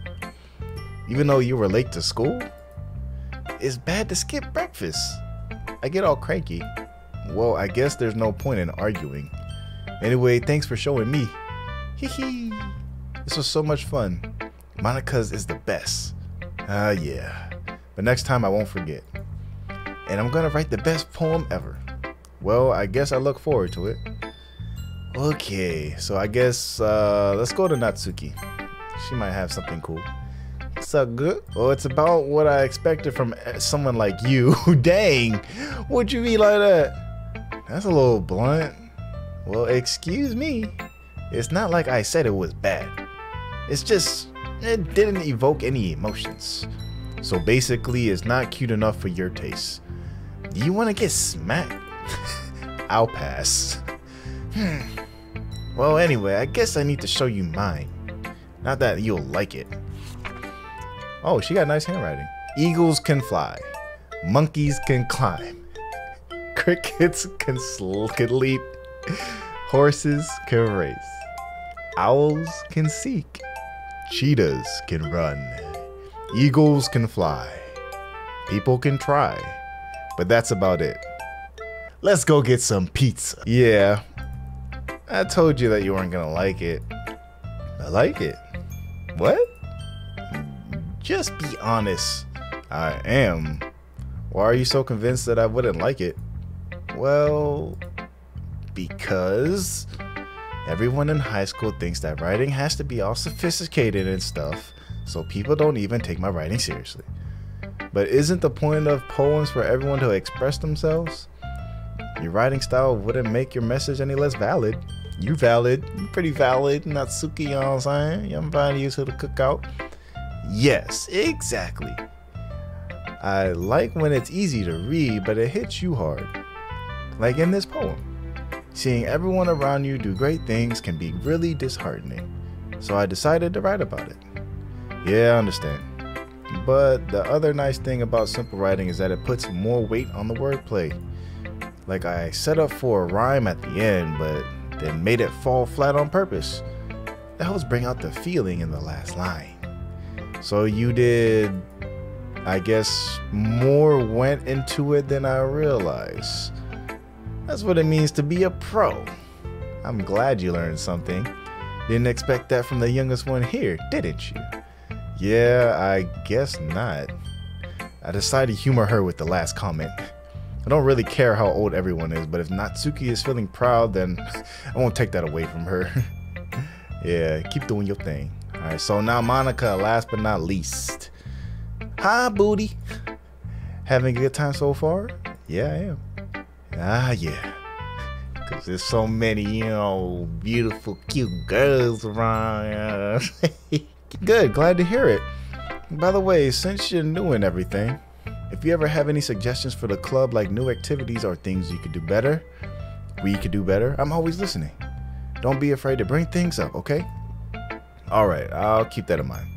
Even though you were late to school, it's bad to skip breakfast. I get all cranky. Well, I guess there's no point in arguing. Anyway, thanks for showing me. Hee hee. This was so much fun. Monica's is the best. Yeah. But next time I won't forget. And I'm gonna write the best poem ever. Well, I guess I look forward to it. Okay, so I guess let's go to Natsuki. She might have something cool. What's up, good? Well, it's about what I expected from someone like you. Dang, would you be like that? That's a little blunt. Well, excuse me. It's not like I said it was bad. It's just, it didn't evoke any emotions. So basically, it's not cute enough for your taste. Do you want to get smacked? I'll pass. Well, anyway, I guess I need to show you mine. Not that you'll like it. Oh, she got nice handwriting. Eagles can fly. Monkeys can climb. Crickets can leap. Horses can race. Owls can seek. Cheetahs can run. Eagles can fly. People can try. But that's about it. Let's go get some pizza. Yeah. I told you that you weren't gonna like it. I like it. What? Just be honest. I am. Why are you so convinced that I wouldn't like it? Well, because everyone in high school thinks that writing has to be all sophisticated and stuff, so people don't even take my writing seriously. But isn't the point of poems for everyone to express themselves? Your writing style wouldn't make your message any less valid. You valid. You pretty valid. Natsuki, you know what I'm saying? I'm inviting you to the cookout. Yes, exactly. I like when it's easy to read, but it hits you hard. Like in this poem. Seeing everyone around you do great things can be really disheartening. So I decided to write about it. Yeah, I understand. But the other nice thing about simple writing is that it puts more weight on the wordplay. Like I set up for a rhyme at the end, but then made it fall flat on purpose. That helps bring out the feeling in the last line. So you did, I guess, more went into it than I realized. That's what it means to be a pro. I'm glad you learned something. Didn't expect that from the youngest one here, didn't you? Yeah, I guess not. I decided to humor her with the last comment. I don't really care how old everyone is, but if Natsuki is feeling proud, then I won't take that away from her. Yeah, keep doing your thing. Alright, so now Monica, last but not least. Hi, booty. Having a good time so far? Yeah, I am. Ah, yeah. Because there's so many, you know, beautiful, cute girls around. Good, glad to hear it. By the way, since you're new and everything, if you ever have any suggestions for the club, like new activities or things you could do better, we could do better, I'm always listening. Don't be afraid to bring things up, okay? Alright, I'll keep that in mind.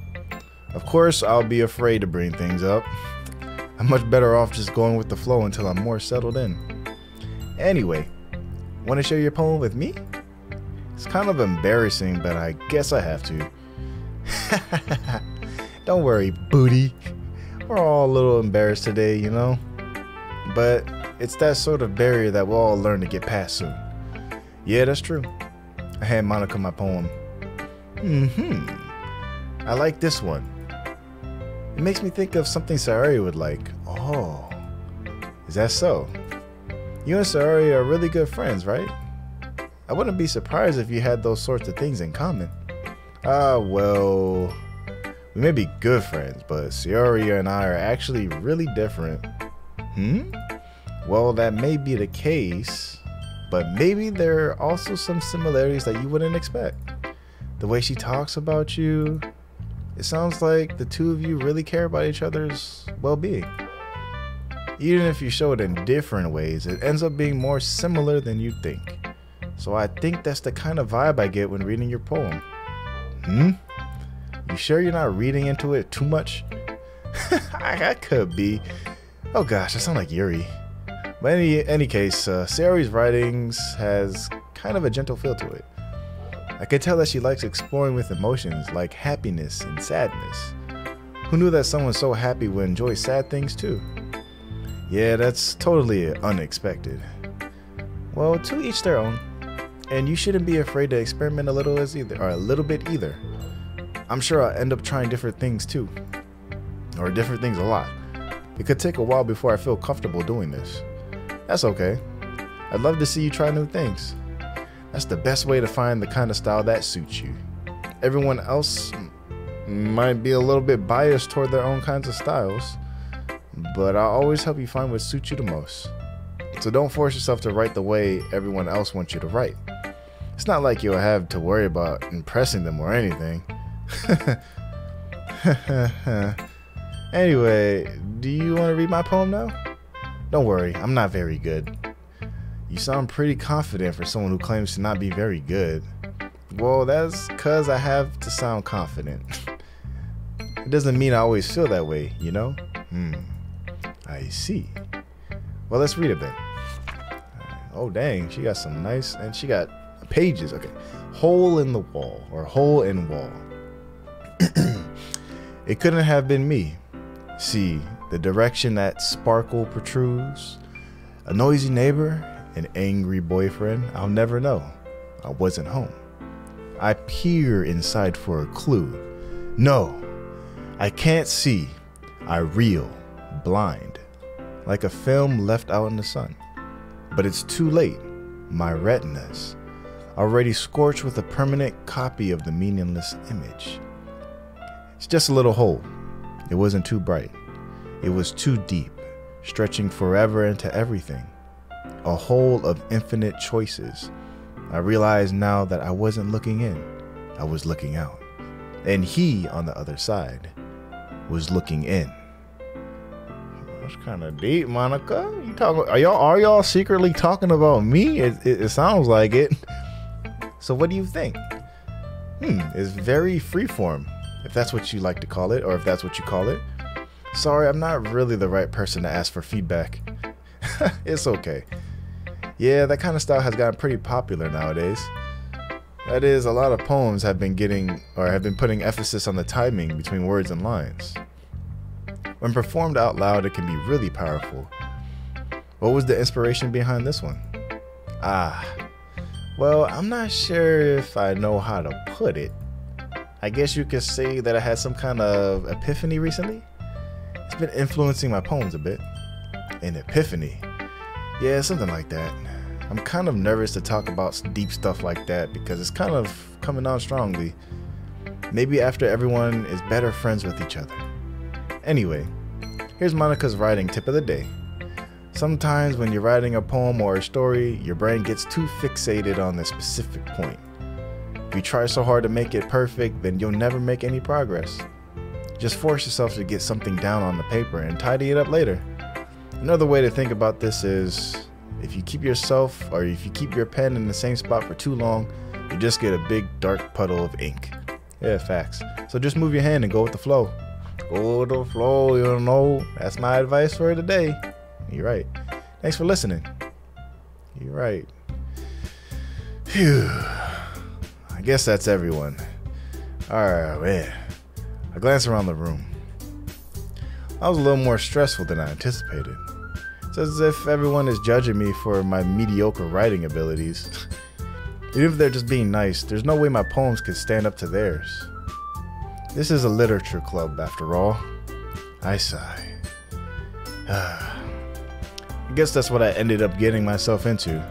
Of course, I'll be afraid to bring things up. I'm much better off just going with the flow until I'm more settled in. Anyway, want to share your poem with me? It's kind of embarrassing, but I guess I have to. Don't worry, booty. We're all a little embarrassed today, you know? But it's that sort of barrier that we'll all learn to get past soon. Yeah, that's true. I hand Monica my poem. I like this one. It makes me think of something Sayori would like. Oh, is that so? You and Sayori are really good friends, right? I wouldn't be surprised if you had those sorts of things in common. Well, we may be good friends, but Sayori and I are actually really different. Well, that may be the case, but maybe there are also some similarities that you wouldn't expect. The way she talks about you, it sounds like the two of you really care about each other's well-being. Even if you show it in different ways, it ends up being more similar than you think. So I think that's the kind of vibe I get when reading your poem. You sure you're not reading into it too much? I could be. Oh gosh, I sound like Yuri. But in any case, Sayori's writings has kind of a gentle feel to it. I can tell that she likes exploring with emotions like happiness and sadness. Who knew that someone so happy would enjoy sad things too? Yeah, that's totally unexpected. Well, to each their own. And you shouldn't be afraid to experiment a little bit either. I'm sure I'll end up trying different things too. Or different things a lot. It could take a while before I feel comfortable doing this. That's okay. I'd love to see you try new things. That's the best way to find the kind of style that suits you. Everyone else might be a little bit biased toward their own kinds of styles, but I'll always help you find what suits you the most. So don't force yourself to write the way everyone else wants you to write. It's not like you'll have to worry about impressing them or anything. Anyway, do you want to read my poem now? Don't worry, I'm not very good. You sound pretty confident for someone who claims to not be very good. Well, that's because I have to sound confident. It doesn't mean I always feel that way, you know? I see. Well, let's read it then. Oh, dang, she got some nice, and she got pages. Okay. Hole in the wall, or hole in wall. It couldn't have been me. See, the direction that sparkle protrudes, a noisy neighbor, an angry boyfriend, I'll never know. I wasn't home. I peer inside for a clue. No, I can't see. I reel, blind, like a film left out in the sun. But it's too late. My retinas, already scorched with a permanent copy of the meaningless image. It's just a little hole. It wasn't too bright. It was too deep, stretching forever into everything. A hole of infinite choices. I realized now that I wasn't looking in. I was looking out. And he, on the other side, was looking in. That's kind of deep, Monica. You talking? Are y'all secretly talking about me? It sounds like it. So what do you think? It's very freeform, if that's what you like to call it, or if that's what you call it. Sorry, I'm not really the right person to ask for feedback. It's okay. Yeah, that kind of style has gotten pretty popular nowadays. That is, a lot of poems have been putting emphasis on the timing between words and lines. When performed out loud, it can be really powerful. What was the inspiration behind this one? Well, I'm not sure if I know how to put it. I guess you could say that I had some kind of epiphany recently. It's been influencing my poems a bit. An epiphany. Yeah, something like that. I'm kind of nervous to talk about deep stuff like that because it's kind of coming on strongly. Maybe after everyone is better friends with each other. Anyway, here's Monica's writing tip of the day. Sometimes when you're writing a poem or a story, your brain gets too fixated on a specific point. If you try so hard to make it perfect, then you'll never make any progress. Just force yourself to get something down on the paper and tidy it up later. Another way to think about this is, if you keep your pen in the same spot for too long, you just get a big dark puddle of ink. Yeah, facts. So just move your hand and go with the flow. Go with the flow, you know. That's my advice for today. You're right. Thanks for listening. You're right. Phew. I guess that's everyone. Alright, man. I glanced around the room. I was a little more stressful than I anticipated. It's as if everyone is judging me for my mediocre writing abilities. Even if they're just being nice, there's no way my poems could stand up to theirs. This is a literature club, after all. I sigh. I guess that's what I ended up getting myself into.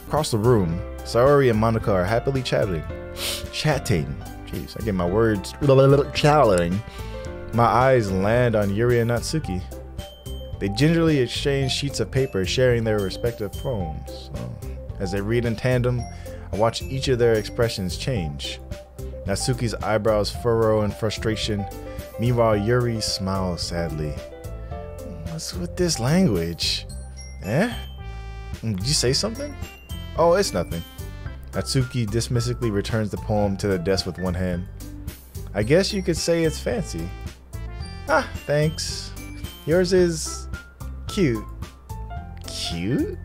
Across the room, Sayori and Monica are happily chatting. Jeez, I get my words chatting. My eyes land on Yuri and Natsuki. They gingerly exchange sheets of paper, sharing their respective poems. As they read in tandem, I watch each of their expressions change. Natsuki's eyebrows furrow in frustration. Meanwhile, Yuri smiles sadly. What's with this language? Eh? Did you say something? Oh, it's nothing. Natsuki dismissively returns the poem to the desk with one hand. I guess you could say it's fancy. Ah, thanks. Yours is cute. Cute?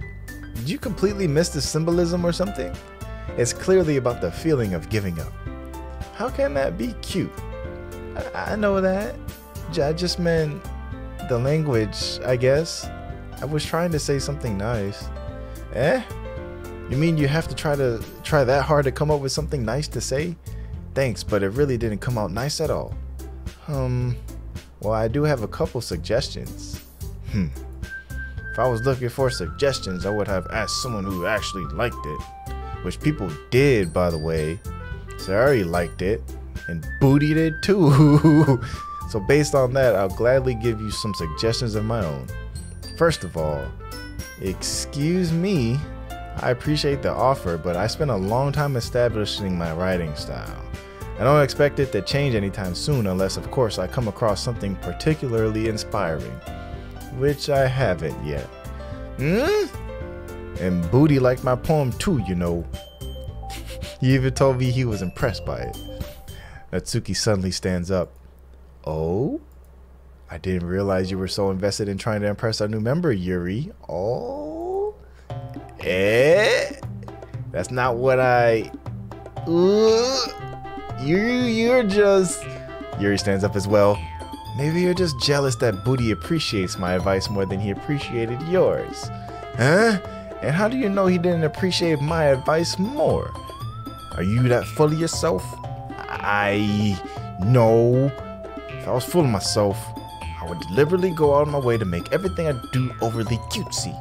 Did you completely miss the symbolism or something? It's clearly about the feeling of giving up. How can that be cute? I know that. I just meant the language, I guess. I was trying to say something nice. Eh? You mean you have to try that hard to come up with something nice to say? Thanks, but it really didn't come out nice at all. Well, I do have a couple suggestions. If I was looking for suggestions, I would have asked someone who actually liked it. Which people did, by the way. Sayori liked it. And Booty did too. So based on that, I'll gladly give you some suggestions of my own. First of all, excuse me, I appreciate the offer, but I spent a long time establishing my writing style. I don't expect it to change anytime soon unless, of course, I come across something particularly inspiring, which I haven't yet. And Booty liked my poem too, you know. He even told me he was impressed by it. Natsuki suddenly stands up. Oh? I didn't realize you were so invested in trying to impress our new member, Yuri. Oh? That's not what I... You're just... Yuri stands up as well. Maybe you're just jealous that Booty appreciates my advice more than he appreciated yours. Huh? And how do you know he didn't appreciate my advice more? Are you that full of yourself? No. If I was full of myself, I would deliberately go out of my way to make everything I do overly cutesy.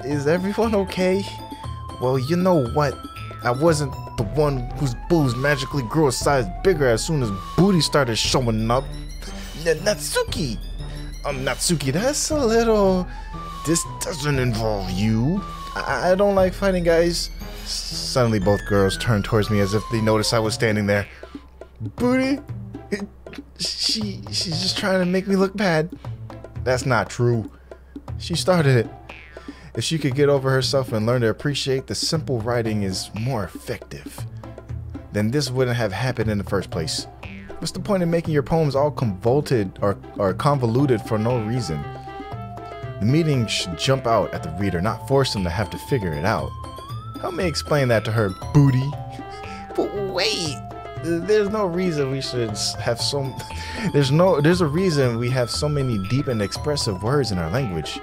Is everyone okay? Well, you know what? I wasn't the one whose boobs magically grew a size bigger as soon as Booty started showing up. Natsuki! Natsuki, that's a little... This doesn't involve you. I don't like fighting guys. Suddenly both girls turned towards me as if they noticed I was standing there. Booty? She's just trying to make me look bad. That's not true. She started it. If she could get over herself and learn to appreciate the simple writing is more effective, then this wouldn't have happened in the first place. What's the point of making your poems all convoluted or convoluted for no reason? The meaning should jump out at the reader, not force them to have to figure it out. Help me explain that to her, Booty. But wait, there's no reason we should have so... There's a reason we have so many deep and expressive words in our language.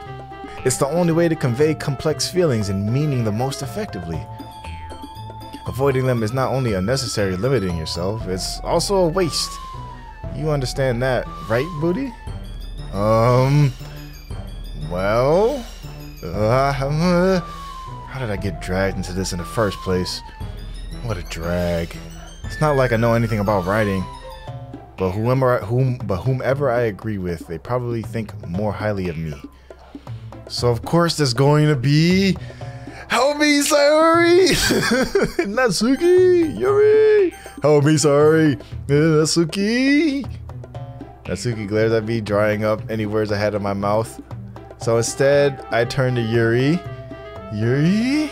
It's the only way to convey complex feelings and meaning the most effectively. Avoiding them is not only unnecessary limiting yourself, it's also a waste. You understand that, right, Booty? Well... how did I get dragged into this in the first place? What a drag. It's not like I know anything about writing. But whomever I agree with, they probably think more highly of me. So of course there's going to be... Help me, Sayori! Natsuki! Yuri! Help me, Sayori! Natsuki! Natsuki glares at me, drying up any words I had in my mouth. So instead, I turn to Yuri. Yuri?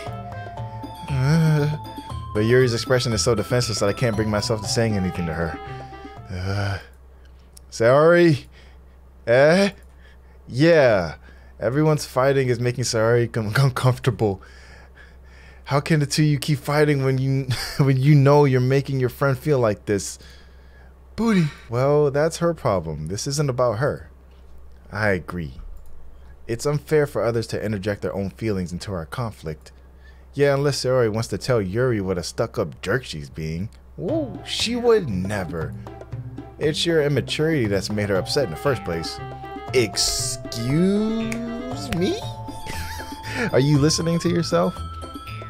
But Yuri's expression is so defenseless that I can't bring myself to saying anything to her. Sayori? Yeah. Everyone's fighting is making Sayori uncomfortable. How can the two of you keep fighting when you know you're making your friend feel like this? Booty. Well, that's her problem. This isn't about her. I agree. It's unfair for others to interject their own feelings into our conflict. Yeah, unless Sayori wants to tell Yuri what a stuck-up jerk she's being. Whoa, she would never. It's your immaturity that's made her upset in the first place. Excuse me? Are you listening to yourself?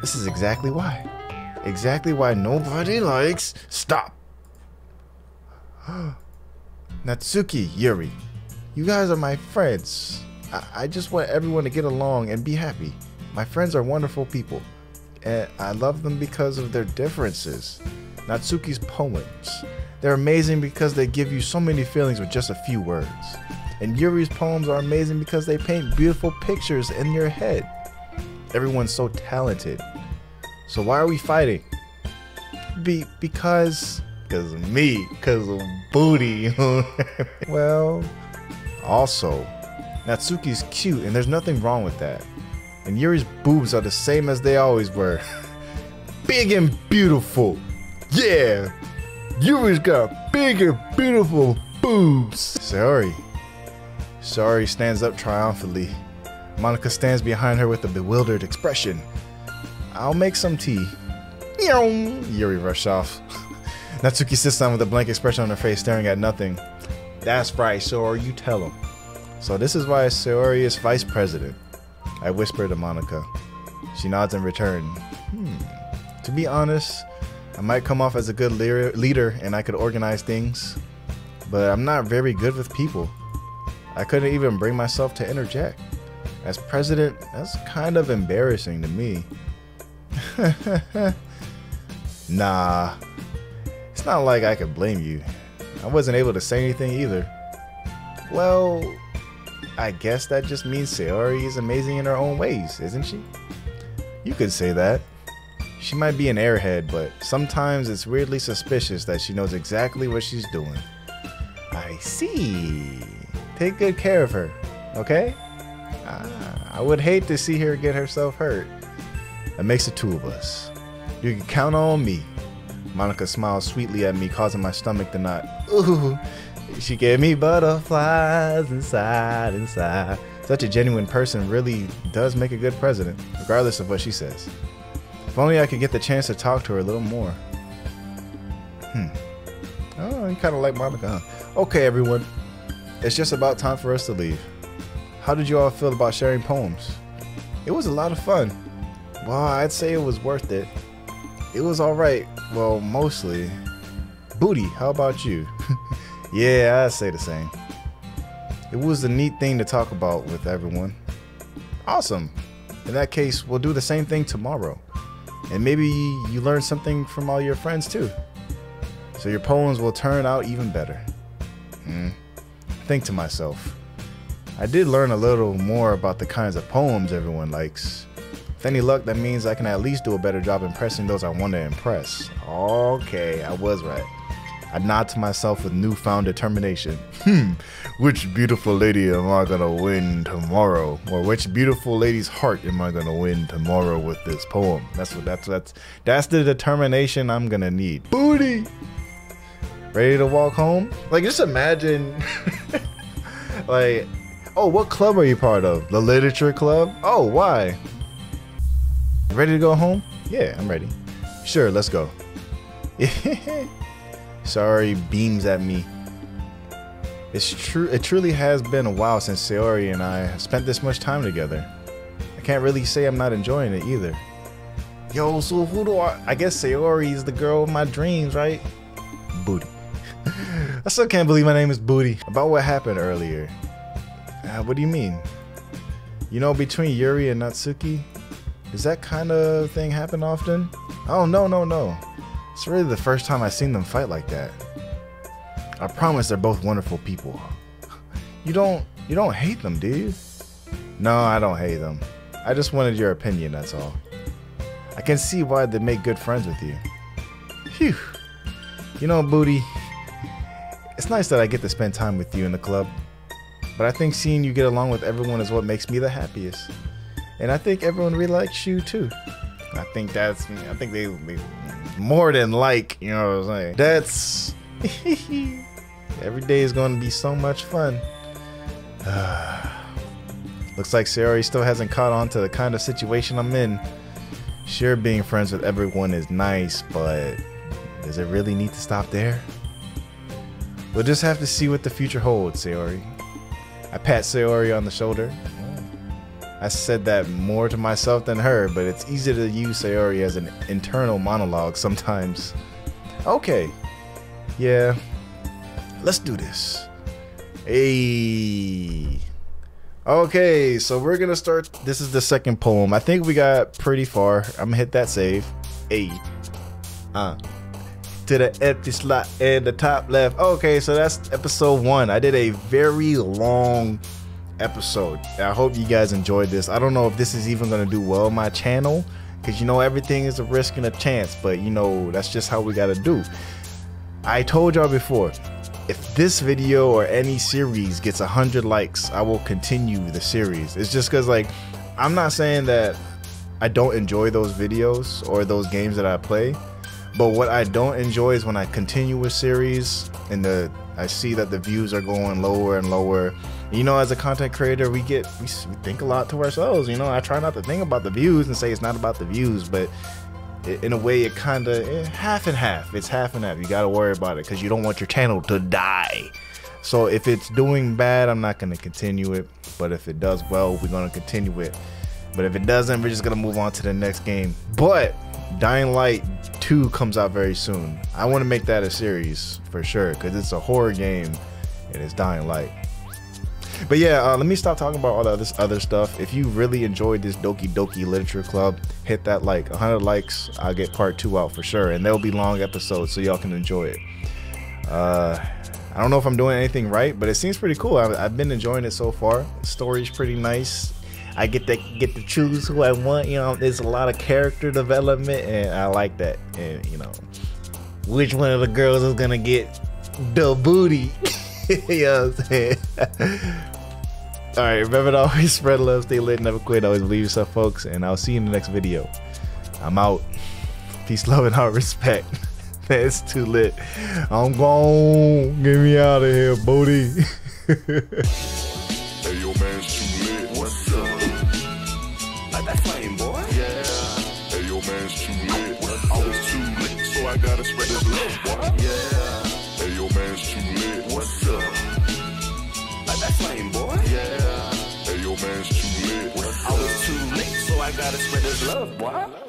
This is exactly why. Exactly why nobody likes... Stop! Natsuki, Yuri. You guys are my friends. I just want everyone to get along and be happy. My friends are wonderful people. And I love them because of their differences. Natsuki's poems. They're amazing because they give you so many feelings with just a few words. And Yuri's poems are amazing because they paint beautiful pictures in your head. Everyone's so talented. So why are we fighting? Because of me, because of booty. Well, also, Natsuki's cute and there's nothing wrong with that. And Yuri's boobs are the same as they always were. Big and beautiful. Yeah, Yuri's got big and beautiful boobs. Sayori stands up triumphantly. Monica stands behind her with a bewildered expression. I'll make some tea. Yuri rushed off. Natsuki sits down with a blank expression on her face, staring at nothing. That's right, Sayori, you tell him. So this is why Sayori is vice president. I whisper to Monica. She nods in return. To be honest, I might come off as a good leader and I could organize things, but I'm not very good with people. I couldn't even bring myself to interject. As president, that's kind of embarrassing to me. Nah, it's not like I could blame you. I wasn't able to say anything either. Well, I guess that just means Sayori is amazing in her own ways, isn't she? You could say that. She might be an airhead, but sometimes it's weirdly suspicious that she knows exactly what she's doing. I see. Take good care of her, okay? I would hate to see her get herself hurt. That makes the two of us. You can count on me. Monica smiles sweetly at me, causing my stomach to knot. Ooh, she gave me butterflies inside. Such a genuine person really does make a good president, regardless of what she says. If only I could get the chance to talk to her a little more. Oh, you kind of like Monica, huh? Okay, everyone. It's just about time for us to leave. How did you all feel about sharing poems? It was a lot of fun. Well, I'd say it was worth it. It was alright. Well, mostly. Booty, how about you? Yeah, I'd say the same. It was a neat thing to talk about with everyone. Awesome. In that case, we'll do the same thing tomorrow. And maybe you learn something from all your friends too. So your poems will turn out even better. Think to myself. I did learn a little more about the kinds of poems everyone likes. With any luck, that means I can at least do a better job impressing those I want to impress. Okay, I was right. I nod to myself with newfound determination. Which beautiful lady am I gonna win tomorrow? Or which beautiful lady's heart am I gonna win tomorrow with this poem? That's the determination I'm gonna need. Booty! Ready to walk home? Like, just imagine, like, oh, what club are you part of? The Literature Club? Oh, why? Ready to go home? Yeah, I'm ready. Sure, let's go. Sayori beams at me. It's true. It truly has been a while since Sayori and I spent this much time together. I can't really say I'm not enjoying it either. Yo, so who do I guess Sayori is the girl of my dreams, right? Booty. I still can't believe my name is Booty. About what happened earlier. What do you mean? You know, between Yuri and Natsuki, does that kind of thing happen often? Oh, no. It's really the first time I've seen them fight like that. I promise they're both wonderful people. You don't hate them, do you? No, I don't hate them. I just wanted your opinion, that's all. I can see why they make good friends with you. Phew. You know, Booty, it's nice that I get to spend time with you in the club. But I think seeing you get along with everyone is what makes me the happiest. And I think everyone really likes you too. I think they more than like, you know what I'm saying? That's every day is going to be so much fun. Looks like Sayori still hasn't caught on to the kind of situation I'm in. Sure, being friends with everyone is nice, but does it really need to stop there? We'll just have to see what the future holds, Sayori. I pat Sayori on the shoulder. I said that more to myself than her, but it's easy to use Sayori as an internal monologue sometimes. Okay. Yeah. Let's do this. Hey. Okay, so we're gonna start. This is the second poem. I think we got pretty far. I'm gonna hit that save. Hey. to the empty slot in the top left. Okay, so that's episode 1. I did a very long episode. I hope you guys enjoyed this. I don't know if this is even going to do well on my channel, because you know everything is a risk and a chance, but you know that's just how we got to do. I told y'all before, if this video or any series gets 100 likes, I will continue the series. It's just because, like, I'm not saying that I don't enjoy those videos or those games that I play, but what I don't enjoy is when I continue a series and I see that the views are going lower and lower. You know, as a content creator, we think a lot to ourselves. You know, I try not to think about the views and say it's not about the views, but in a way, it kind of half and half. It's half and half. You got to worry about it because you don't want your channel to die. So if it's doing bad, I'm not going to continue it. But if it does well, we're going to continue it. But if it doesn't, we're just going to move on to the next game. But Dying Light 2 comes out very soon. I want to make that a series for sure because it's a horror game and it's Dying Light. But yeah, let me stop talking about all this other stuff. If you really enjoyed this Doki Doki Literature Club, hit that like. 100 likes, I'll get part 2 out for sure. And there'll be long episodes so y'all can enjoy it. I don't know if I'm doing anything right, but it seems pretty cool. I've been enjoying it so far. The story's pretty nice. I get to choose who I want. You know, there's a lot of character development, and I like that. And you know, which one of the girls is gonna get the booty? You know what I'm saying? All right, remember to always spread love, stay lit, never quit, always believe yourself, folks. And I'll see you in the next video. I'm out. Peace, love, and all respect. It's too lit. I'm gone. Get me out of here, booty. Hey, yo, man, it's too lit. What's up? Like that flame, boy? Yeah. Hey, yo, man, it's too lit. Always too lit, so I gotta spread this love, boy. Yeah. Hey, yo, man, it's too lit. What's up? Like that flame, boy? Yeah. Hey, yo, man, it's too lit. Always too lit, so I gotta spread this love, boy.